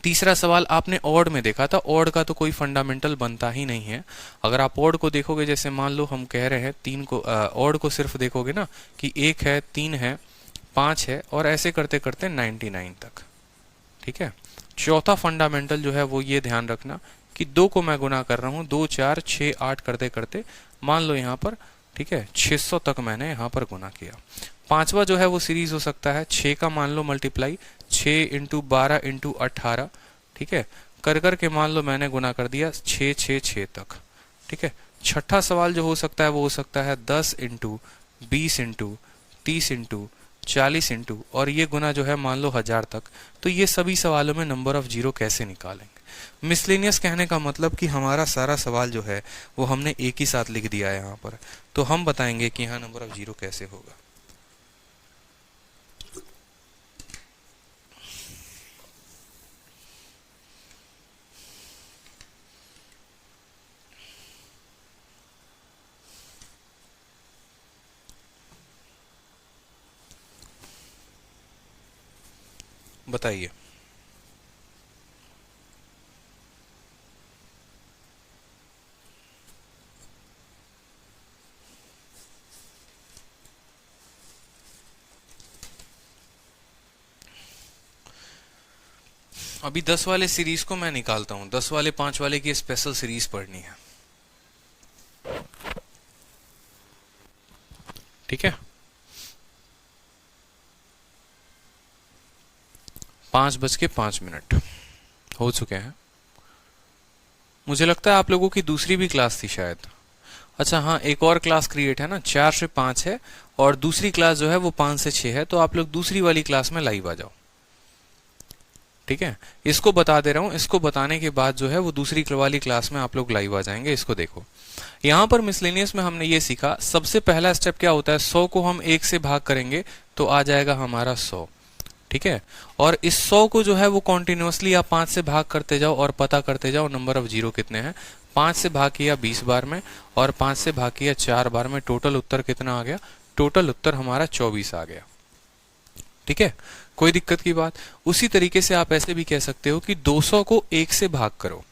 तीसरा सवाल आपने ऑड में देखा था। ऑड का तो कोई फंडामेंटल बनता ही नहीं है। अगर आप ऑड को देखोगे, जैसे मान लो हम कह रहे हैं 3 को, ऑड को सिर्फ देखोगे ना कि 1 है, 3 है, 5 है, और ऐसे करते करते 99 तक। ठीक है, चौथा फंडामेंटल जो है वो ये ध्यान रखना कि 2 को मैं गुना कर रहा हूँ, 2 4 6 8 करते करते मान लो यहाँ पर, ठीक है, 600 तक मैंने यहाँ पर गुना किया। पांचवा जो है वो सीरीज हो सकता है 6 का मान लो मल्टीप्लाई 6 इंटू 12 इंटू 18। ठीक है, कर करके मान लो मैंने गुना कर दिया 6 6 6 तक। ठीक है, छठा सवाल जो हो सकता है वो हो सकता है 10 इंटू 20 इंटू 30 इंटू 40 इंटू, और ये गुना जो है मान लो 1000 तक। तो ये सभी सवालों में नंबर ऑफ जीरो कैसे निकालेंगे। मिसलेनियस कहने का मतलब कि हमारा सारा सवाल जो है वो हमने एक ही साथ लिख दिया है यहाँ पर, तो हम बताएंगे कि यहाँ नंबर ऑफ जीरो कैसे होगा। बताइए। अभी 10 वाले सीरीज को मैं निकालता हूं, 10 वाले 5 वाले की स्पेशल सीरीज पढ़नी है। ठीक है, 5:05 हो चुके हैं। मुझे लगता है आप लोगों की दूसरी भी क्लास थी शायद। अच्छा हाँ, एक और क्लास क्रिएट है ना, 4 से 5 है, और दूसरी क्लास जो है वो 5 से 6 है। तो आप लोग दूसरी वाली क्लास में लाइव आ जाओ। ठीक है, इसको बता दे रहा हूं, इसको बताने के बाद जो है वो दूसरी वाली क्लास में आप लोग लाइव आ जाएंगे। इसको देखो, यहां पर मिसलेनियस में हमने ये सीखा, सबसे पहला स्टेप क्या होता है, 100 को हम 1 से भाग करेंगे तो आ जाएगा हमारा 100, ठीक है। और इस 100 को जो है वो कॉन्टिन्यूअसली आप 5 से भाग करते जाओ और पता करते जाओ नंबर ऑफ जीरो कितने हैं। 5 से भाग किया 20 बार में और 5 से भाग किया 4 बार में, टोटल उत्तर कितना आ गया, टोटल उत्तर हमारा 24 आ गया, ठीक है। कोई दिक्कत की बात। उसी तरीके से आप ऐसे भी कह सकते हो कि 200 को 1 से भाग करो,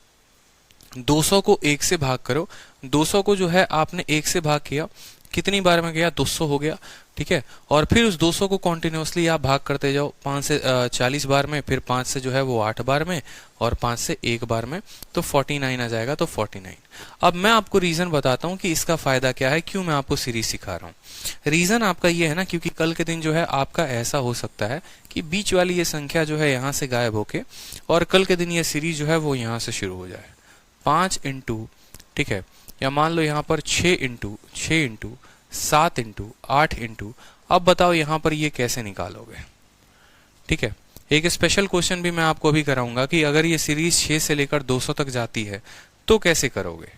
200 को 1 से भाग करो, 200 को जो है आपने 1 से भाग किया, कितनी बार में गया, 200 हो गया, ठीक है। और फिर उस 200 को कॉन्टिन्यूअसली आप भाग करते जाओ, 5 से 40 बार में, फिर 5 से जो है वो 8 बार में और 5 से 1 बार में, तो 49 आ जाएगा। तो 49। अब मैं आपको रीजन बताता हूं कि इसका फायदा क्या है, क्यों मैं आपको सीरीज सिखा रहा हूं। रीजन आपका ये है ना, क्योंकि कल के दिन जो है आपका ऐसा हो सकता है कि बीच वाली ये संख्या जो है यहां से गायब होके और कल के दिन ये सीरीज जो है वो यहां से शुरू हो जाए, 5 इंटू, ठीक है, या मान लो यहाँ पर 6 इंटू 6 इंटू 7 इंटू 8 इंटू। अब बताओ यहाँ पर ये कैसे निकालोगे, ठीक है। एक स्पेशल क्वेश्चन भी मैं आपको अभी कराऊंगा कि अगर ये सीरीज 6 से लेकर 200 तक जाती है तो कैसे करोगे,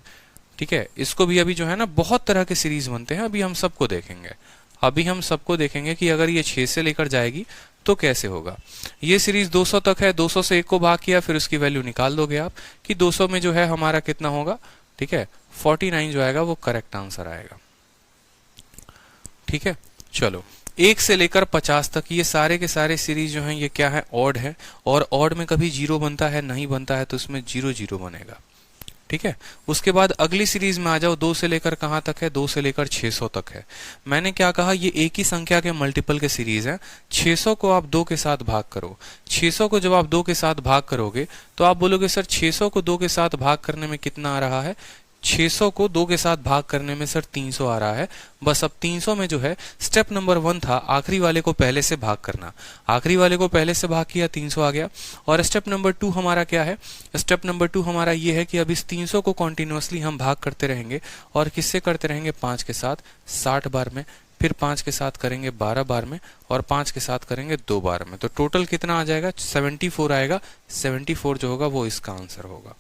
ठीक है। इसको भी अभी जो है ना बहुत तरह के सीरीज बनते हैं, अभी हम सबको देखेंगे, अभी हम सबको देखेंगे कि अगर ये 6 से लेकर जाएगी तो कैसे होगा। ये सीरीज 200 तक है, 200 से 1 को भाग किया, फिर उसकी वैल्यू निकाल दोगे आप कि 200 में जो है हमारा कितना होगा, ठीक है, 49 जो आएगा वो करेक्ट आंसर आएगा, ठीक है। चलो, 1 से लेकर 50 तक ये सारे के सारे सीरीज जो हैं ये क्या है, ऑड है, और ऑड में कभी जीरो बनता है, नहीं बनता है तो इसमें 0 0 बनेगा, ठीक है। उसके बाद अगली सीरीज में आ जाओ, 2 से लेकर कहां तक है, 2 से लेकर 600 तक है। मैंने क्या कहा, ये एक ही संख्या के मल्टीपल के सीरीज है। 600 को आप 2 के साथ भाग करो, 600 को जब आप 2 के साथ भाग करोगे तो आप बोलोगे सर 600 को 2 के साथ भाग करने में कितना आ रहा है, 600 को 2 के साथ भाग करने में सर 300 आ रहा है। बस अब 300 में जो है स्टेप नंबर 1 था आखिरी वाले को पहले से भाग करना, आखिरी वाले को पहले से भाग किया, 300 आ गया। और स्टेप नंबर 2 हमारा क्या है, स्टेप नंबर 2 हमारा ये है कि अब इस 300 को कॉन्टिन्यूअसली हम भाग करते रहेंगे, और किससे करते रहेंगे, 5 के साथ 60 बार में, फिर 5 के साथ करेंगे 12 बार में, और 5 के साथ करेंगे 2 बार में। तो टोटल कितना आ जाएगा, 74 आएगा। 74 जो होगा वो इसका आंसर होगा,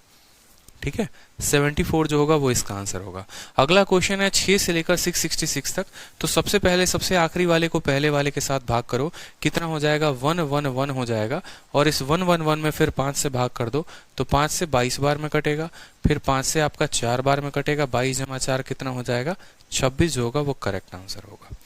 ठीक है। 74 जो होगा वो इसका आंसर होगा। अगला क्वेश्चन है 6 से लेकर 666 तक। तो सबसे पहले सबसे आखिरी वाले को पहले वाले के साथ भाग करो, कितना हो जाएगा, 111 हो जाएगा। और इस 111 में फिर 5 से भाग कर दो तो 5 से 22 बार में कटेगा, फिर 5 से आपका 4 बार में कटेगा, 22 जमा 4 कितना हो जाएगा, 26 जो होगा वो करेक्ट आंसर होगा,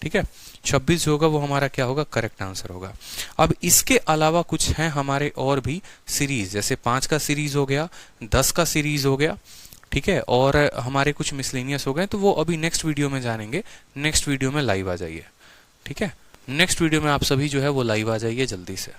ठीक है। 26 जो होगा वो हमारा क्या होगा, करेक्ट आंसर होगा। अब इसके अलावा कुछ हैं हमारे और भी सीरीज, जैसे 5 का सीरीज हो गया, 10 का सीरीज हो गया, ठीक है, और हमारे कुछ मिसलेनियस हो गए, तो वो अभी नेक्स्ट वीडियो में जानेंगे। नेक्स्ट वीडियो में लाइव आ जाइए, ठीक है। नेक्स्ट वीडियो में आप सभी जो है वो लाइव आ जाइए जल्दी से।